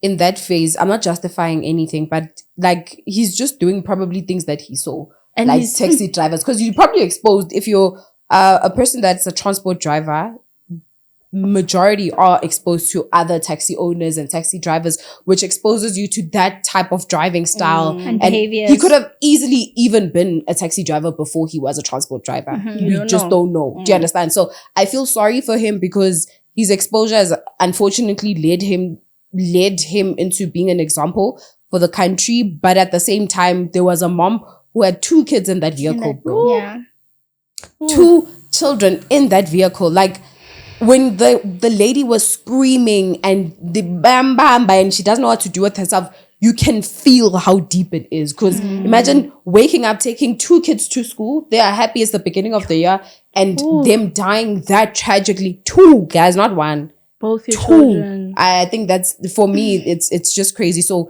in that phase, I'm not justifying anything, but like he's just doing probably things that he saw. And like taxi drivers. Because you're probably exposed, if you're a person that's a transport driver, majority are exposed to other taxi owners and taxi drivers, which exposes you to that type of driving style and behaviours. He could have easily even been a taxi driver before he was a transport driver. You just don't know. Do you understand? So I feel sorry for him because his exposure has unfortunately led him into being an example for the country. But at the same time, there was a mom who had 2 kids in that vehicle, bro. Yeah. 2 children in that vehicle. Like, when the lady was screaming and the bam bam and she doesn't know what to do with herself, you can feel how deep it is. Because imagine waking up, taking 2 kids to school. They are happy it's the beginning of the year, and them dying that tragically. 2 guys, not 1. Both your children. I think that's, for me, it's just crazy. So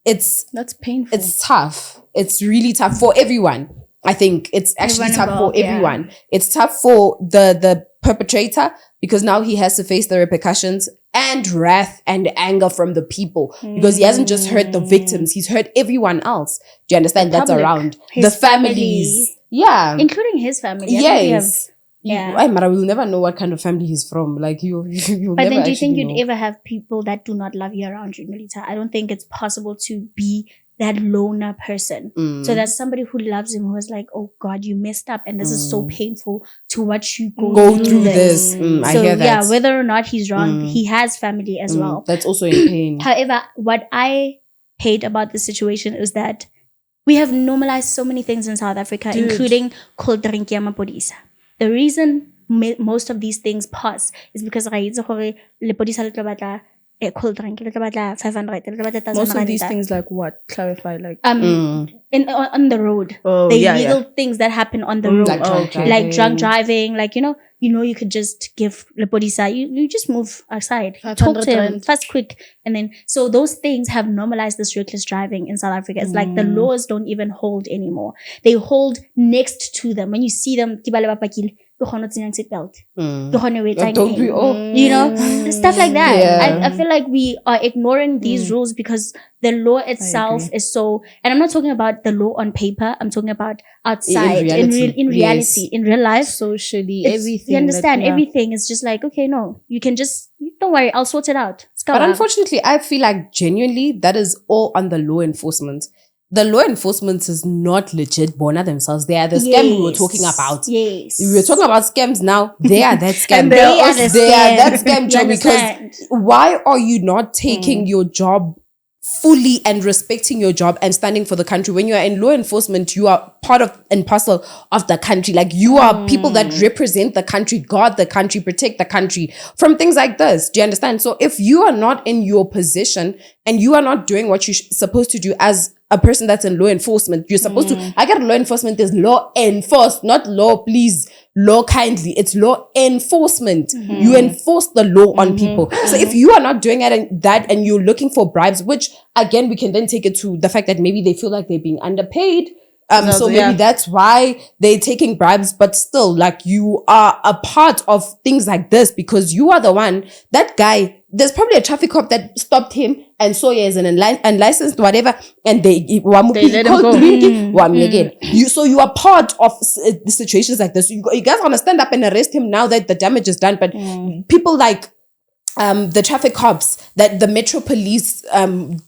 that's painful. It's tough. It's really tough for everyone. I think it's actually tough for everyone. It's tough for the perpetrator because now he has to face the repercussions and wrath and anger from the people because he hasn't just hurt the victims, he's hurt everyone else. Do you understand? That's around the families. Yeah. Including his family. Yes. Yeah. But I will never know what kind of family he's from. Like you'll But never then do you think actually you'd ever have people that do not love you around you, Nolita? I don't think it's possible to be that loner person. So there's somebody who loves him who is like, oh God, you messed up and this is so painful to watch you go through this. I So hear that. yeah, whether or not he's wrong, he has family as well. That's also in pain. However, what I hate about this situation is that we have normalized so many things in South Africa, including cold drinking mapodisa. The reason most of these things pass is because le podisa le tlo batla cold drink, le tlo batla 500, le tlo batla 1,000 Most of rand. these things, like what? Clarify, like On the road. Oh, the yeah, illegal things that happen on the road. Like Drunk driving, like, you could just give le podisa, you just move aside, talk to him fast, quick, and then so those things have normalized this reckless driving in South Africa. It's like the laws don't even hold anymore. They hold next to them. When you see them, seatbelt, Don't we all? stuff like that. Yeah. I feel like we are ignoring these rules because the law itself is so, and I'm not talking about the law on paper, I'm talking about outside, in reality, in real life, socially, It's- everything. you understand, that, everything is just like, okay, no, you can just, don't worry, I'll sort it out. But unfortunately, I feel like genuinely that is all on the law enforcement. The law enforcement is not legit Bona themselves. They are the scam we were talking about. Yes. We were talking about scams now. They are that scam. And they are the They are that scam. scam You job because understand? why are you not taking your job fully and respecting your job and standing for the country? When you are in law enforcement, you are part of and parcel of the country. Like you are people that represent the country, guard the country, protect the country from things like this. Do you understand? So if you are not in your position and you are not doing what you're supposed to do as a person that's in law enforcement, you're supposed to, I get law enforcement is law enforced, not law, please, law kindly. It's law enforcement. You enforce the law on people. So if you are not doing that and you're looking for bribes, which again, we can then take it to the fact that maybe they feel like they're being underpaid. So maybe that's why they're taking bribes, but still, like, you are a part of things like this because you are the one, that guy, there's probably a traffic cop that stopped him and saw he is an unlicensed whatever, and they let him go. Again. So you are part of the situations like this. You guys want to stand up and arrest him now that the damage is done, but people like the traffic cops, that the metro police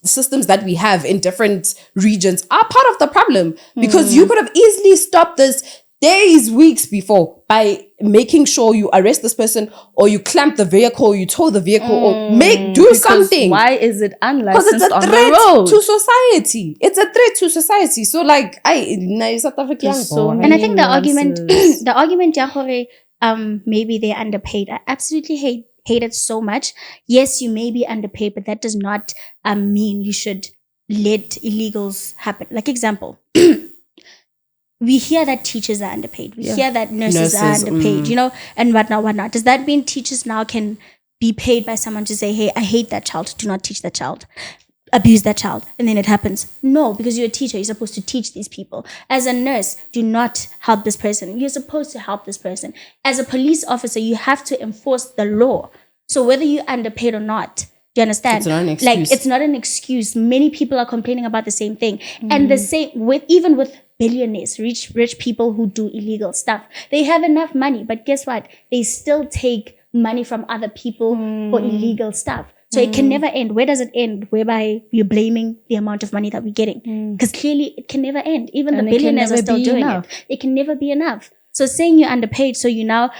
systems that we have in different regions are part of the problem because you could have easily stopped this days, weeks before by making sure you arrest this person or you clamp the vehicle, you tow the vehicle or do something. Why is it Because unlicensed it's a on threat the road? to society. It's a threat to society. So like, South African. so And I think the argument, nuances. the argument, maybe they're underpaid. I absolutely hate it so much. Yes, you may be underpaid, but that does not mean you should let illegals happen. Like example, we hear that teachers are underpaid. We hear that nurses are underpaid, and whatnot. Does that mean teachers now can be paid by someone to say, hey, I hate that child, do not teach that child, abuse that child, and then it happens? No, because you're a teacher, you're supposed to teach these people. As a nurse, do not help this person. You're supposed to help this person. As a police officer, you have to enforce the law. So whether you're underpaid or not, do you understand? It's not an excuse. Like, it's not an excuse. Many people are complaining about the same thing. And the same even with billionaires, rich people who do illegal stuff. They have enough money, but guess what? They still take money from other people for illegal stuff. So it can never end. Where does it end? Whereby you're blaming the amount of money that we're getting. Because clearly it can never end. Even And the it can billionaires are never still be doing enough. it. It can never be enough. So saying you're underpaid, so you now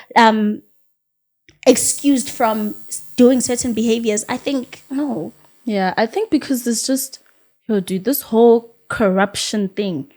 excused from doing certain behaviors, I think, no. Yeah, I think because there's just, dude, this whole corruption thing,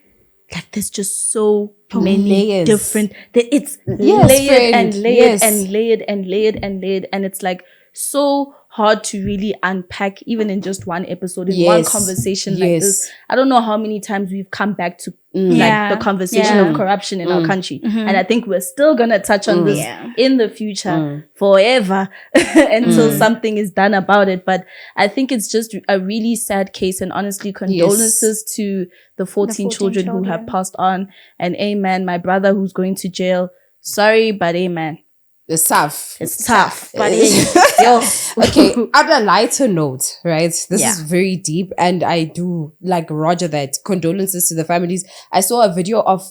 like there's just so many layers. different, it's Yes, layered friend. and layered Yes. and layered and layered and layered, and it's like so hard to really unpack even in just one episode, in one Yes. conversation like Yes. this. I don't know how many times we've come back to Yeah. like the conversation Yeah. of corruption in our country, and I think we're still gonna touch on this Yeah. in the future forever until something is done about it. But I think it's just a really sad case, and honestly, condolences to the 14 children who have passed on. And amen, my brother who's going to jail. Sorry, but amen. It's tough. It's tough. But Okay, on a lighter note, right? This Yeah. is very deep, and I do like Roger that. Condolences to the families. I saw a video of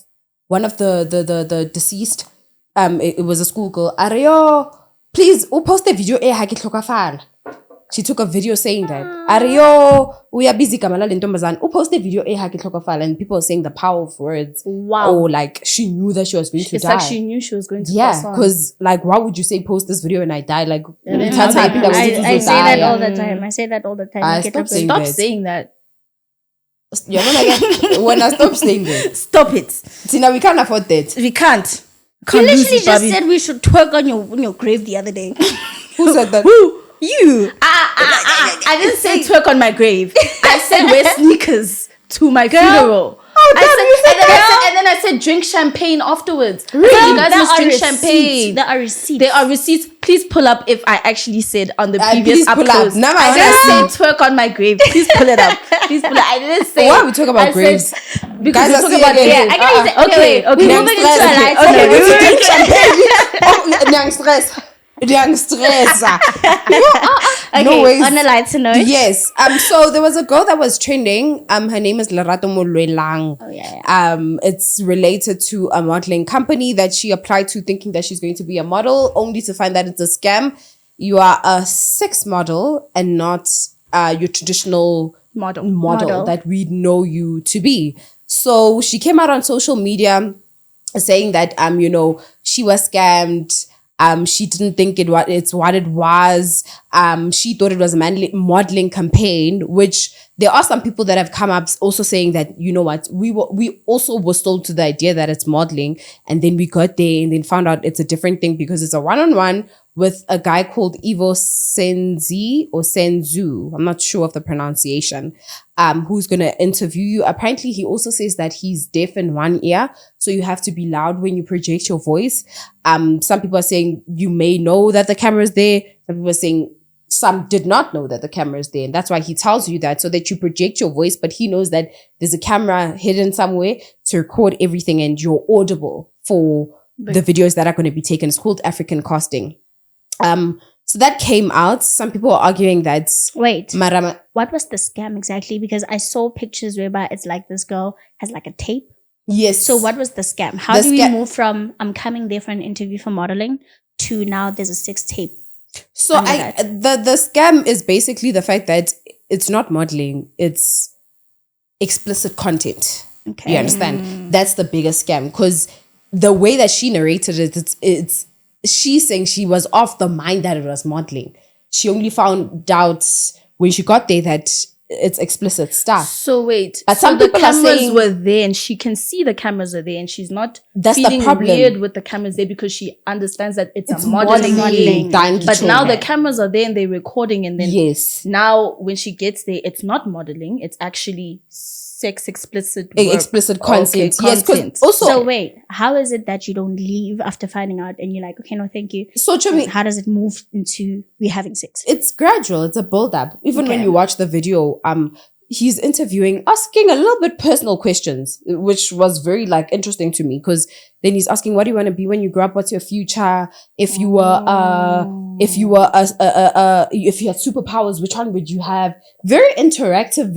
one of the deceased. It was a schoolgirl. Ario, please, post the video. She took a video saying that Ario, we are busy kamala lentombazane. Post the video and people are saying the power of words. Wow. Or like she knew that she was going to It's die. like she knew she was going to Yeah, pass on. because like why would you say post this video and I die? Like And then it's I- people that I will say die. that all the time. I say that all the time. I You get stop up saying Stop that. saying that. You know, like, when I stop saying that, Stop it. see now we can't afford that. We can't. You Can't lose literally it, just Bobby. said we should twerk on your grave the other day. Who said that? Who? You. I didn't say twerk on my grave. I said wear sneakers to my funeral. And then I said drink champagne afterwards. I said, you guys must drink champagne. There are receipts. There are receipts. Please pull up if I actually said on the Please previous up pull up. close. Now I I wanna didn't say twerk on my grave. Please pull it up. Please pull it. I didn't say. Why are we talking about I said- graves? Because Guys we're are talking saying about it. graves. Yeah, Okay. We're Moving stress. into a light. Okay, note. we drink champagne. Young stress. Young stress. Okay, No ways. on a lighter note. Yes. So there was a girl that was trending. Her name is Lerato Molwelang. Oh, yeah. It's related to a modeling company that she applied to thinking that she's going to be a model, only to find that it's a scam. You are a sex model and not your traditional model that we know you to be. So she came out on social media saying that she was scammed. She didn't think it's what it was. She thought it was a modeling campaign, which there are some people that have come up also saying that, you know what, we also were sold to the idea that it's modeling, and then we got there and then found out it's a different thing because it's a one-on-one with a guy called Ivo Senzi or Senzu. I'm not sure of the pronunciation. Who's going to interview you. Apparently, he also says that he's deaf in one ear, so you have to be loud when you project your voice. Some people are saying you may know that the camera is there. Some people are saying some did not know that the camera is there, and that's why he tells you that, so that you project your voice, but he knows that there's a camera hidden somewhere to record everything and you're audible for the videos that are going to be taken. It's called African casting. So that came out. Some people are arguing that Wait, Marama. what was the scam exactly? Because I saw pictures whereby it's like this girl has like a tape. Yes. So what was the scam? How The do we scam- move from I'm coming there for an interview for modeling to now there's a sex tape? So the scam is basically the fact that it's not modeling, it's explicit content. Okay. You understand? That's the biggest scam, because the way that she narrated it, it's she's saying she was off the mind that it was modeling. She only found out when she got there that it's explicit stuff. So wait, But so some the people are cameras saying- were there and she can see the cameras are there and she's not That's the feeling problem. weird with the cameras there because she understands that it's a modeling. modeling. Thank But you. now the cameras are there and they're recording, and then Yes. now when she gets there, it's not modeling, it's actually sex explicit work. Explicit Okay, content. Yes, because content. also So wait, how is it that you don't leave after finding out and you're like, okay, no, thank you? so to me, How does it move into we having sex? it's gradual. It's a build up. Even when Okay. you watch the video, he's interviewing, asking a little bit personal questions, which was very like interesting to me, because then he's asking, what do you want to be when you grow up? What's your future? If you were if you had superpowers, which one would you have? Very interactive.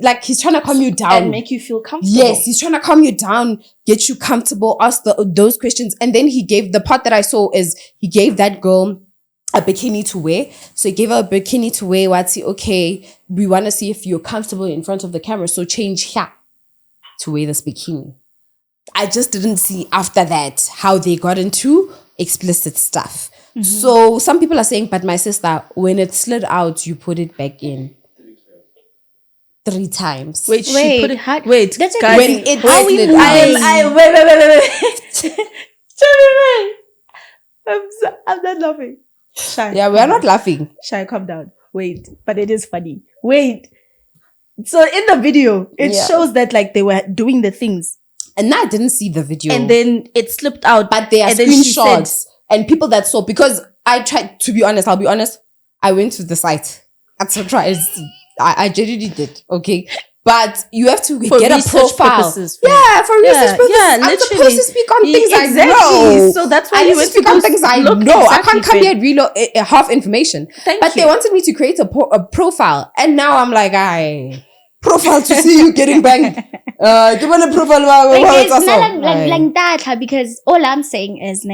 Like he's trying to calm you down And make you feel comfortable. Yes, he's trying to calm you down, get you comfortable, ask those questions. And then he gave, the part that I saw is he gave that girl a bikini to wear. So he gave her a bikini to wear. What's he? Okay, we want to see if you're comfortable in front of the camera. So change here to wear this bikini. I just didn't see after that how they got into explicit stuff. So some people are saying, but my sister, when it slid out, you put it back in 3 times. Wait, she Wait, put it. how- Wait, that's a guys, when it How we slid moving? out. Wait. I'm not laughing. Shy, Yeah, we're not laughing. Shy, calm down. Wait, but it is funny. Wait. So in the video, it Yeah. shows that like they were doing the things, And I didn't see the video. and then it slipped out. But there are and then she said- screenshots and people that saw, because I tried to be honest, I'll be honest, I went to the site. That's what I genuinely did. Okay. But you have to For get a research profile. purposes, Yeah, for research purposes. I'm literally. supposed to speak on things I know. So that's why I you need to went speak on things I know. I can't come here and half information. But they wanted me to create a profile. And now I'm like, profile to see you getting banged. Give me a profile. Like that, because all I'm saying is,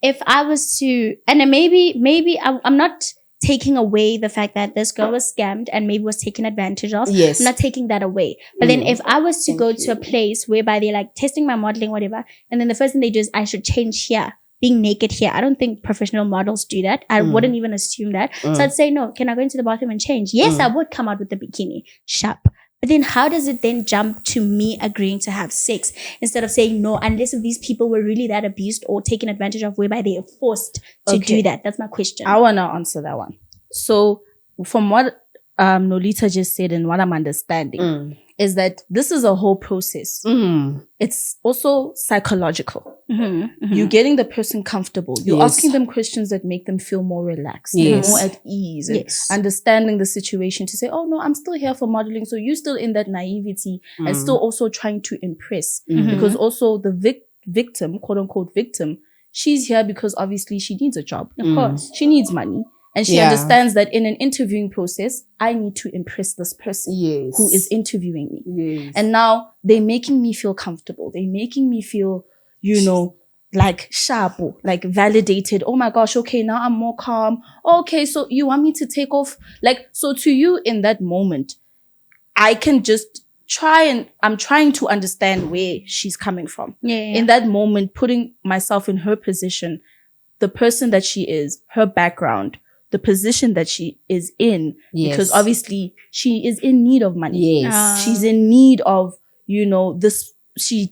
if I was to, and then maybe I'm not taking away the fact that this girl was scammed and maybe was taken advantage of. Yes. I'm not taking that away. But then if I was to go to a place whereby they're like testing my modeling, whatever, and then the first thing they do is I should change here, being naked here. I don't think professional models do that. I wouldn't even assume that. So I'd say, no, can I go into the bathroom and change? Yes, I would come out with the bikini. Sharp. But then how does it then jump to me agreeing to have sex instead of saying no, unless if these people were really that abused or taken advantage of whereby they are forced to do that? That's my question. I want to answer that one. So from what Nolita just said and what I'm understanding is that this is a whole process. It's also psychological. You're getting the person comfortable. You're asking them questions that make them feel more relaxed, more at ease, and understanding the situation to say, oh no, I'm still here for modeling. So you're still in that naivety and still also trying to impress. Because also the victim, quote unquote victim, she's here because obviously she needs a job. Of course. She needs money. And she understands that in an interviewing process, I need to impress this person who is interviewing me. And now they're making me feel comfortable. They're making me feel, like sharp, like validated. Oh my gosh, okay, now I'm more calm. Okay, so you want me to take off? Like, so to you in that moment, I can just I'm trying to understand where she's coming from. In that moment, putting myself in her position, the person that she is, her background, the position that she is in, because obviously she is in need of money. She's in need of, this. She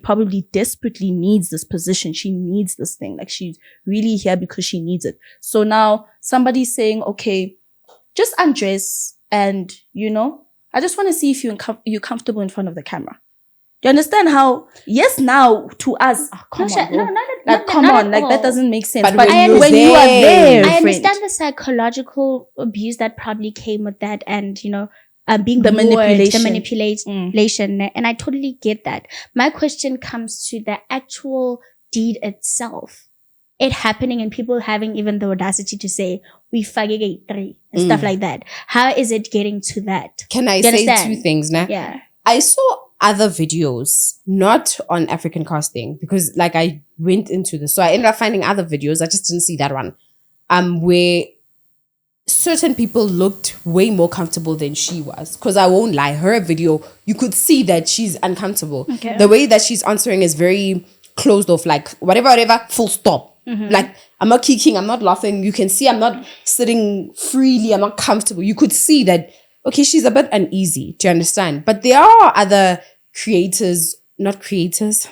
probably desperately needs this position. She needs this thing. Like she's really here because she needs it. So now somebody's saying, okay, just undress and, I just want to see if you're comfortable in front of the camera. Do you understand how, now to us, come on, that doesn't make sense. But when you are there, I understand the psychological abuse that probably came with that and, being the manipulation. And I totally get that. My question comes to the actual deed itself. It happening and people having even the audacity to say, we fagigate 3 and stuff like that. How is it getting to that? Can I say 2 things now? Yeah. I saw other videos, not on African casting, because like I went into this. So I ended up finding other videos. I just didn't see that one. Where certain people looked way more comfortable than she was. Because I won't lie, her video, you could see that she's uncomfortable. Okay. The way that she's answering is very closed off, like whatever, full stop. Like I'm not kicking, I'm not laughing. You can see I'm not sitting freely, I'm not comfortable. You could see that, okay, she's a bit uneasy. Do you understand? But there are other not creators.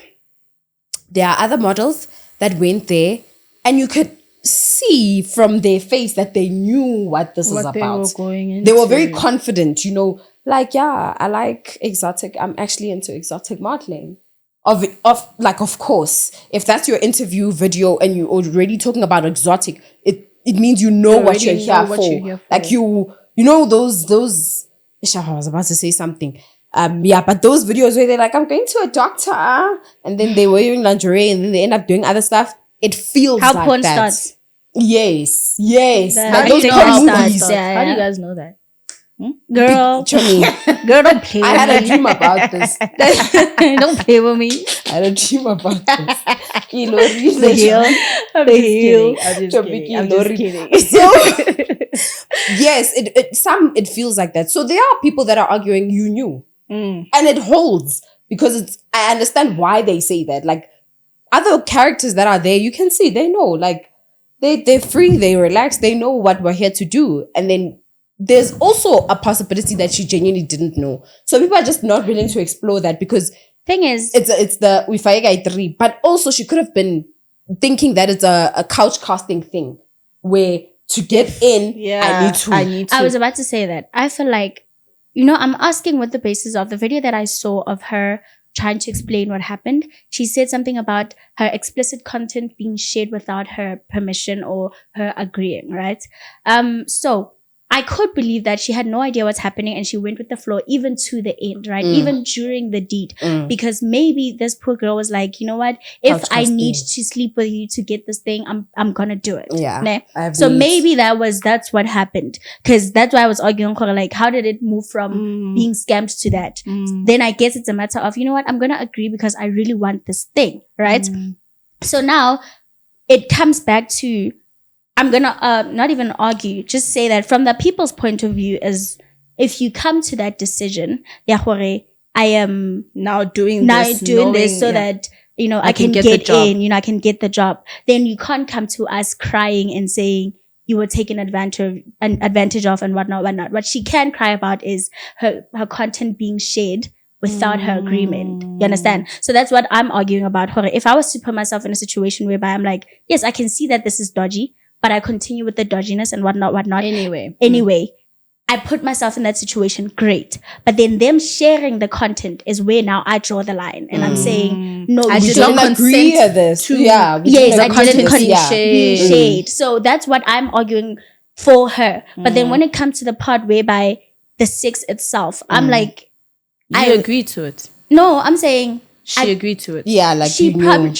There are other models that went there and you could see from their face that they knew what this is about. They were going into. They were very confident, like, I like exotic. I'm actually into exotic modeling. Of course, if that's your interview video and you're already talking about exotic, it means you know what you're here for. Like those I was about to say something. But those videos where they're like, I'm going to a doctor, and then they're wearing lingerie and then they end up doing other stuff. It feels how like porn that. starts. Yes. How do Those you know porn how porn movies. starts? How do you guys know that? Girl, girl, don't play I with had a me. dream about this. Don't play with me. I had a dream about this. The heel. I'm just kidding. So, yes, it feels like that. So there are people that are arguing you knew. And it holds because I understand why they say that. Like other characters that are there, you can see, they know, like they're free, they relax, they know what we're here to do. And then there's also a possibility that she genuinely didn't know. So people are just not willing to explore that because Thing is, it's the Wifaiga 3, but also she could have been thinking that it's a couch casting thing where to get in, I need to. I was about to say that. I feel like, I'm asking what the basis of the video that I saw of her trying to explain what happened. She said something about her explicit content being shared without her permission or her agreeing, right? So I could believe that she had no idea what's happening and she went with the flow even to the end, right? Even during the deed. Because maybe this poor girl was like, you know what? If I need to sleep with you to get this thing, I'm gonna do it. Yeah. Nah? So maybe that's what happened. Cause that's why I was arguing, like, how did it move from being scammed to that? Then I guess it's a matter of, you know what? I'm gonna agree because I really want this thing, right? So now it comes back to, I'm gonna not even argue, just say that from the people's point of view is, if you come to that decision, I am now doing this so that, you know, I can get in, you know, I can get the job. Then you can't come to us crying and saying you were taken advantage of and whatnot. What she can cry about is her content being shared without her agreement. You understand? So that's what I'm arguing about. If I was to put myself in a situation whereby I'm like, yes, I can see that this is dodgy, but I continue with the dodginess and whatnot. Anyway, I put myself in that situation, great. But then them sharing the content is where now I draw the line. And I'm saying, no, I you don't agree with this. Yes, I didn't consent being shared. So that's what I'm arguing for her. But then when it comes to the part whereby the sex itself, I'm like, I agree to it. No, I'm saying she agreed to it. Yeah, like she agreed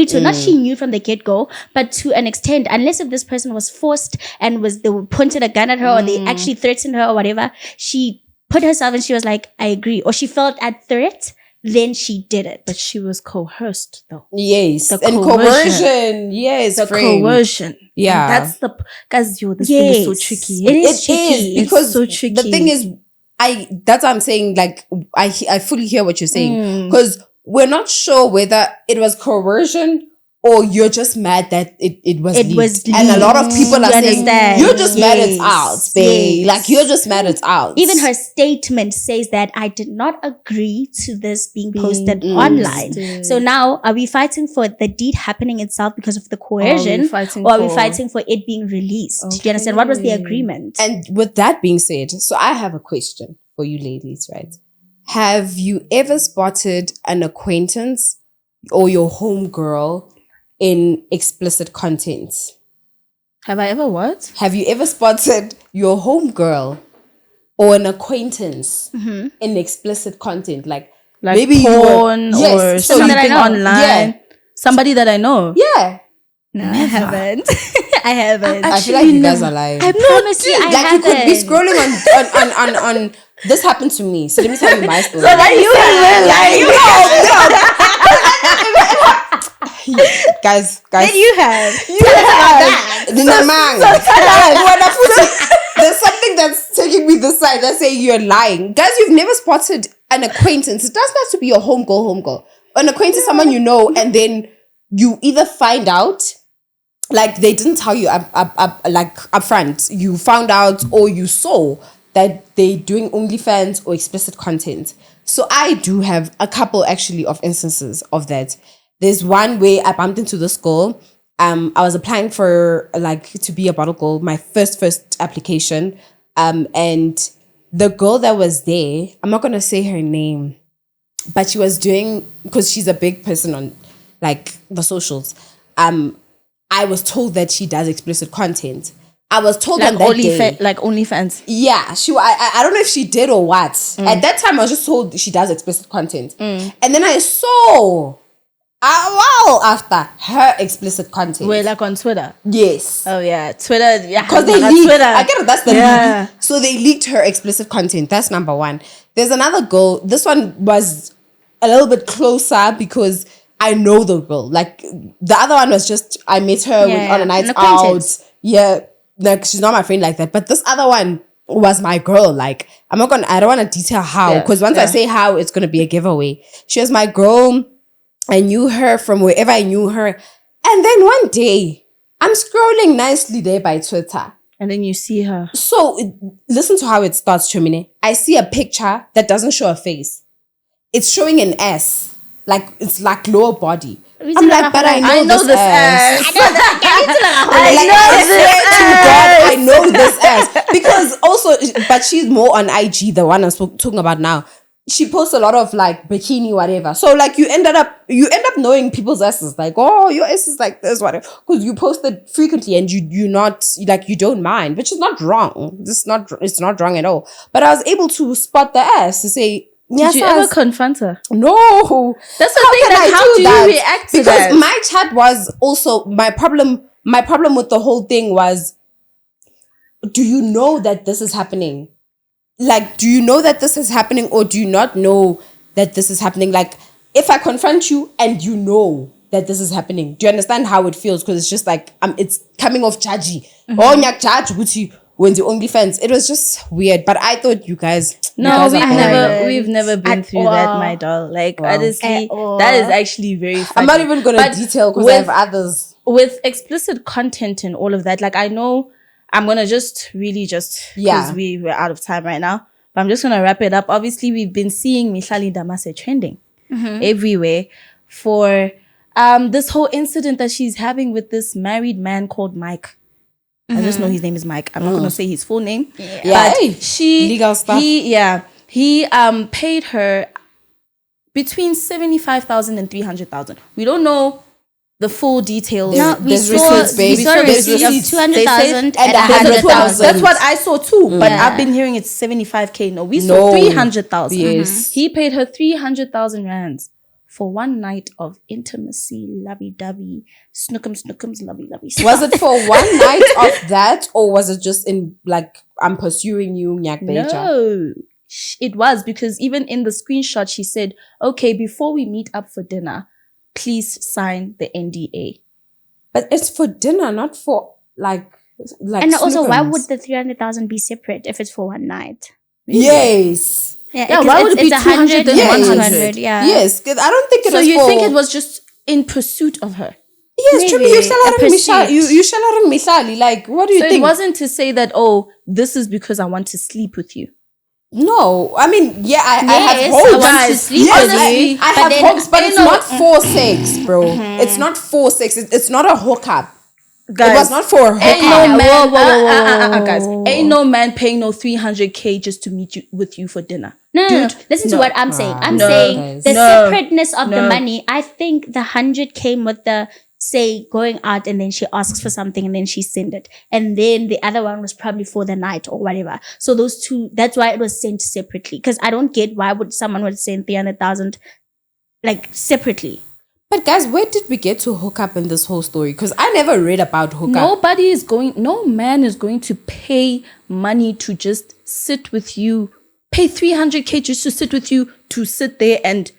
to it. Not she knew from the get-go, but to an extent, unless if this person was forced and they pointed a gun at her or they actually threatened her or whatever, she put herself and she was like, I agree. Or she felt at threat, then she did it. But she was coerced though. Yes. And coercion. Yes. The coercion. Yeah. And that's this thing is so tricky. It is tricky. Because so tricky. The thing is, that's what I'm saying, like, I fully hear what you're saying. Because we're not sure whether it was coercion or you're just mad that it was leaked. And a lot of people are saying, you're just mad it's out, babe. Like, you're just mad it's out. Even her statement says that I did not agree to this being posted online. So now, are we fighting for the deed happening itself because of the coercion? Or are we fighting for it being released? Do you understand? What was the agreement? And with that being said, so I have a question for you ladies, right? Have you ever spotted an acquaintance or your homegirl in explicit content? Have I ever what? Have you ever spotted your homegirl or an acquaintance in explicit content? Like maybe porn or something online. Yeah. Somebody that I know. Yeah. No, I haven't. I haven't. I feel like you guys are lying. I promise you, I haven't. You could be scrolling on this happened to me. So let me tell you my story. So that you guys. Then you have. There's something that's taking me this side. That's saying you're lying. Guys, you've never spotted an acquaintance. It doesn't have to be your homegirl. An acquaintance, someone you know, and then you either find out, like they didn't tell you up front. You found out or you saw that they doing OnlyFans or explicit content. So I do have a couple actually of instances of that. There's one where I bumped into this girl. I was applying for to be a bottle girl, my first application. And the girl that was there, I'm not gonna say her name, but she was doing, because she's a big person on the socials. I was told that she does explicit content. I was told on that day. OnlyFans. Yeah, I don't know if she did or what. At that time, I was just told she does explicit content. And then I saw a while after her explicit content. Wait, on Twitter? Yes. Oh, yeah. Twitter. Yeah. Because they leaked. Twitter. I get it. That's the leak. So they leaked her explicit content. That's number one. There's another girl. This one was a little bit closer because I know the girl. The other one was just, I met her on a night out. Yeah. She's not my friend like that. But this other one was my girl. I don't want to detail how. Because once I say how, it's going to be a giveaway. She was my girl. I knew her from wherever I knew her. And then one day, I'm scrolling nicely there by Twitter. And then you see her. So, listen to how it starts, Chumine. I see a picture that doesn't show a face. It's showing an ass. It's lower body. I'm like, but I know this ass. I know this ass. Because also, but she's more on IG, the one I'm talking about now. she posts a lot of like bikini, whatever. So like you end up knowing people's asses. Like, oh, your ass is like this, whatever. Because you post it frequently and you not like you don't mind, which is not wrong. It's not wrong at all. But I was able to spot the ass to say, yes, did you ever confront her? No. That's the thing. Like, how do you react to that? Because my chat was also my problem. My problem with the whole thing was, do you know that this is happening? Like, do you know that this is happening, or do you not know that this is happening? Like, if I confront you and you know that this is happening, do you understand how it feels? Because it's just like, it's coming off judgy. Oh, nyak judge, when the OnlyFans. It was just weird. But I thought you guys... No, we've never been through that, my doll. Like, honestly, that is actually very funny. I'm not even going to detail because I have others. With explicit content and all of that, like, I know... I'm going to just because we're out of time right now, but I'm just going to wrap it up. Obviously, we've been seeing Mihlali Ndamase trending everywhere for this whole incident that she's having with this married man called Mike. I just know his name is Mike. I'm not going to say his full name. Yeah. But legal stuff. He paid her between 75,000 and 300,000. We don't know the full details. No, we saw receipts of 200,000 and 100,000. That's what I saw too. But I've been hearing it's 75K. No, we saw 300,000. Yes. He paid her 300,000 rands for one night of intimacy, lovey-dovey, snookums, lovey-lovey. Was it for one night of that, or was it just in like, I'm pursuing you, nyak beja? No, it was, because even in the screenshot, she said, okay, before we meet up for dinner, please sign the NDA. But it's for dinner, not for like. And also, why would the 300,000 be separate if it's for one night? Yes. Yeah, why would it be 200 and 100? Yeah. Yes, because I don't think it so was you for... think it was just in pursuit of her? Yes, Maybe. Trippy, you shall A pursuit. you shall Mihlali. Like, what do you So think? it wasn't to say that, oh, this is because I want to sleep with you. No, I mean, I have Yes, hopes. I want to sleep Yes, with you, I but have then- hopes, but it's not for sex, bro. It's not for sex. It's not a hookup. Guys, it was not for a hookup. Ain't no man, Whoa. guys. Ain't no man paying no 300K just to meet you with you for dinner. No. Listen to no. what I'm saying. I'm No, saying guys. the No. separateness of the No. money. I think the 100 came with the, say, going out and then she asks for something and then she sent it. And then the other one was probably for the night or whatever. So those two, that's why it was sent separately. Because I don't get why would someone would send 300,000 like separately. But guys, where did we get to hook up in this whole story? Because I never read about hookup. No man is going to pay money to just sit with you, pay 300K just to sit with you, to sit there and,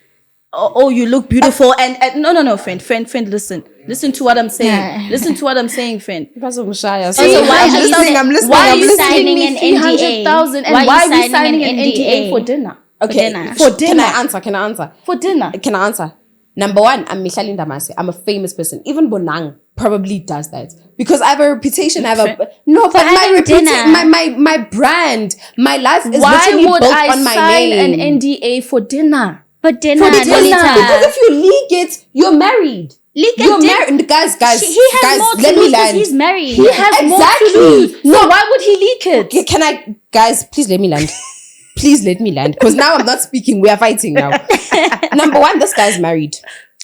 oh, you look beautiful. And no, friend, listen to what I'm saying. Listen to what I'm saying, friend. Also, I'm listening. Why are you signing an NDA? 300,000 and why are we signing an NDA for dinner? Okay, For dinner. Can I answer? For dinner. Can I answer? Number one, I'm Mihlali Ndamase. I'm a famous person. Even Bonang probably does that. Because I have a reputation. But my reputation, my brand, my life is literally built on my name. Why would I sign an NDA for dinner? For dinner, Because if you leak it, you're married. You're married. Guys, he has more to let lose me land. because he's married. He has more to lose. No. So why would he leak it? Can I, guys, please let me land. Please let me land. Because now I'm not speaking. We are fighting now. Number one, this guy's married.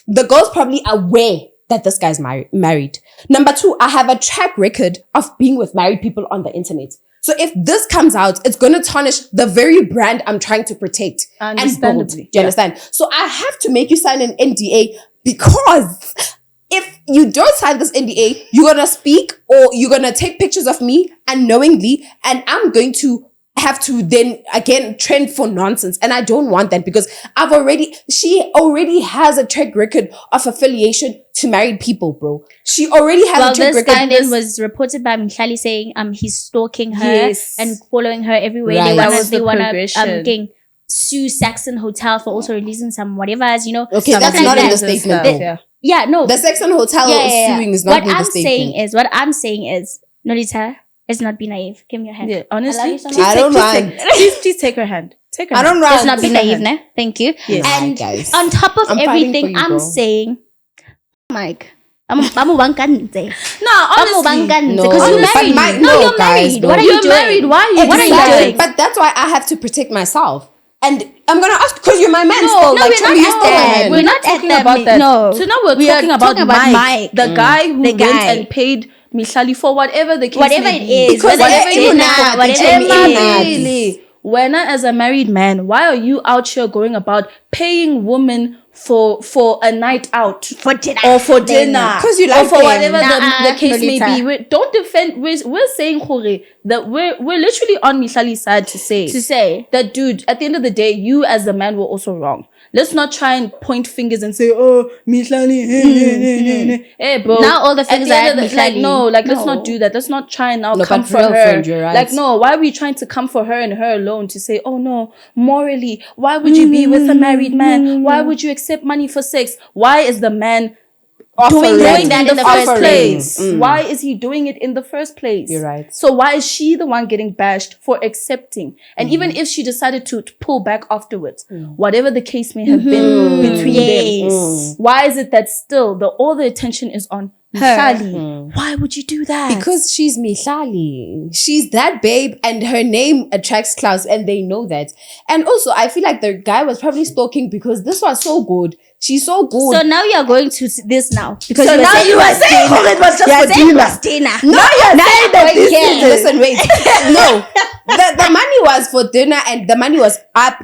The girl's probably aware that this guy's married. Number two, I have a track record of being with married people on the internet. So if this comes out, it's going to tarnish the very brand I'm trying to protect. Understandably. Do you understand? So I have to make you sign an NDA, because if you don't sign this NDA, you're going to speak or you're going to take pictures of me unknowingly, and I'm going to have to then again trend for nonsense. And I don't want that, because she already has a track record of affiliation to married people, bro. She already has a track this record. guy then was reported by Mihlali saying he's stalking her and following her everywhere. Right. They want progression. to sue Saxon Hotel for also releasing some whatever's, Okay, that's like not in the that. statement though. Yeah, no. The Saxon Hotel suing is not in the statement. What I'm saying is, Nolita, let's not be naive. Give me your hand. Yeah, honestly, I love you so much. I don't mind. Please take her hand. Take her I hand. don't mind. Let's not be naive, ne? Thank you. Yes. And guys. on top of I'm fighting everything, for you, I'm bro. saying, Mike, I'm honestly. No, Because you're but married. no, You're guys, married. no. What are you You're doing? married. Why are you What are doing you that? doing? But that's why I have to protect myself. And I'm gonna ask because you're my man. No, still. Like, we're not truly, at you're still my that. man. We're not talking about that. No. So now we're We are talking about Mike, the guy who The went guy. and paid Mihlali for whatever the case Whatever may it be. is, Because whether whatever it's you dinner, know, whatever Emma, it is. Really, when as a married man, why are you out here going about paying women for a night out For dinner. or for dinner 'Cause you or like for them. whatever Nuh-uh, the case may Lolita. be? Don't defend. We're saying Hore, that we're literally on Mihlali's side to say that, dude, at the end of the day, you as the man were also wrong. Let's not try and point fingers and say, oh, Mihlali. Hey, bro. Now all the At fingers the end are of at the, like, Mihlali. no, like, let's No. not do that. Let's not try and now No, come but for real her. friend, you're right. Like, no, why are we trying to come for her and her alone to say, oh no, morally, why would you be with a married man? Why would you accept money for sex? Why is the man doing that in the first place? Why is he doing it in the first place? You're right. So why is she the one getting bashed for accepting? And even if she decided to pull back afterwards, whatever the case may have been between them, why is it that still all the attention is on Mihlali? Why would you do that? Because she's Mihlali. She's that babe and her name attracts clouds and they know that. And also, I feel like the guy was probably stalking because this was so good. She's so good. So now you are going to this now. Because So now you are saying it was just for dinner. dinner. No, you're saying that this again. is... Listen, wait. No. The money was for dinner and the money was... I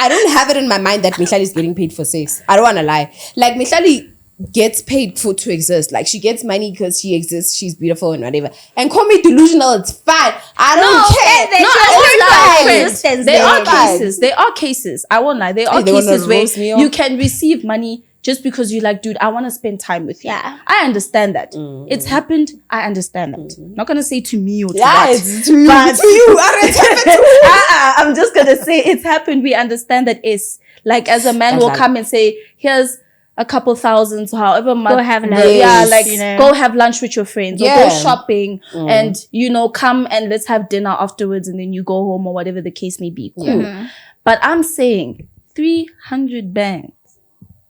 don't have it in my mind that Mihlali is getting paid for sex. I don't want to lie. Like, Mihlali gets paid to exist. Like, she gets money because she exists, she's beautiful and whatever. And call me delusional, it's fine. I don't care. There are cases. There are cases. I won't lie. There are they wanna cases where roast me up? you can receive money just because you're like, dude, I want to spend time with you. Yeah. I understand that. It's happened. I understand that. Not gonna say to me or to Yeah, what. it's to you. But- To you. I'm just gonna say it's happened. We understand that it's like, as a man That's will like- come and say, here's a couple thousands, however much. Go have lunch. Yeah, like, you know. go have lunch with your friends or Yeah. go shopping and, come and let's have dinner afterwards and then you go home or whatever the case may be. Cool. But I'm saying 300 bands,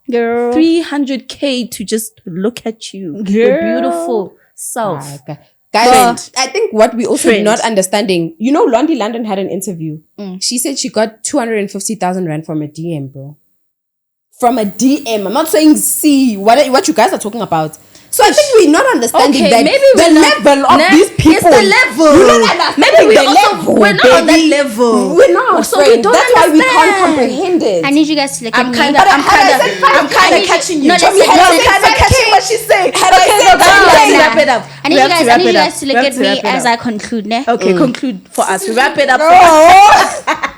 Girl. 300K to just look at you, your beautiful self. Okay. Guys, I think what we also not understanding, Londi London had an interview. She said she got 250,000 rand from a DM, bro. From a DM. I'm not saying see what you guys are talking about. So I think we're not understanding that maybe the we're not- level of these people. It's the level. You're not understanding Maybe the level. we're not on that baby. level. We're not. So we friend. don't That's why we can't understand. comprehend it. I need you guys to look at me. I'm I said kind of five. catching you. No, I'm listen, listen. kind of catching what she's saying. Had I said Let's five? wrap it up. I need We you have guys, to I wrap need you it up. guys to look We have at to me wrap it as up. I conclude. Ne? Okay, conclude for us. Wrap it up for us.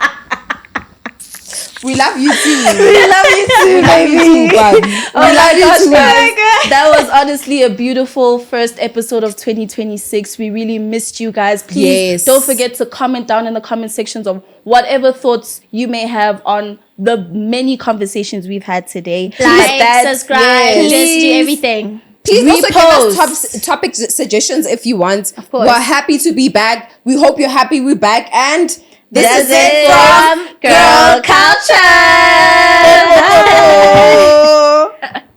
We love you too. We love you too, baby. Oh my gosh, guys. That was honestly a beautiful first episode of 2026. We really missed you guys. Please don't forget to comment down in the comment sections of whatever thoughts you may have on the many conversations we've had today. Like, subscribe, Yes. just do everything. Please also Repost. give us topic suggestions if you want. Of course. We're happy to be back. We hope you're happy we're back. And this That's is it from Girl Culture.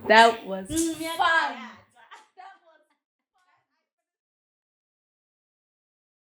That was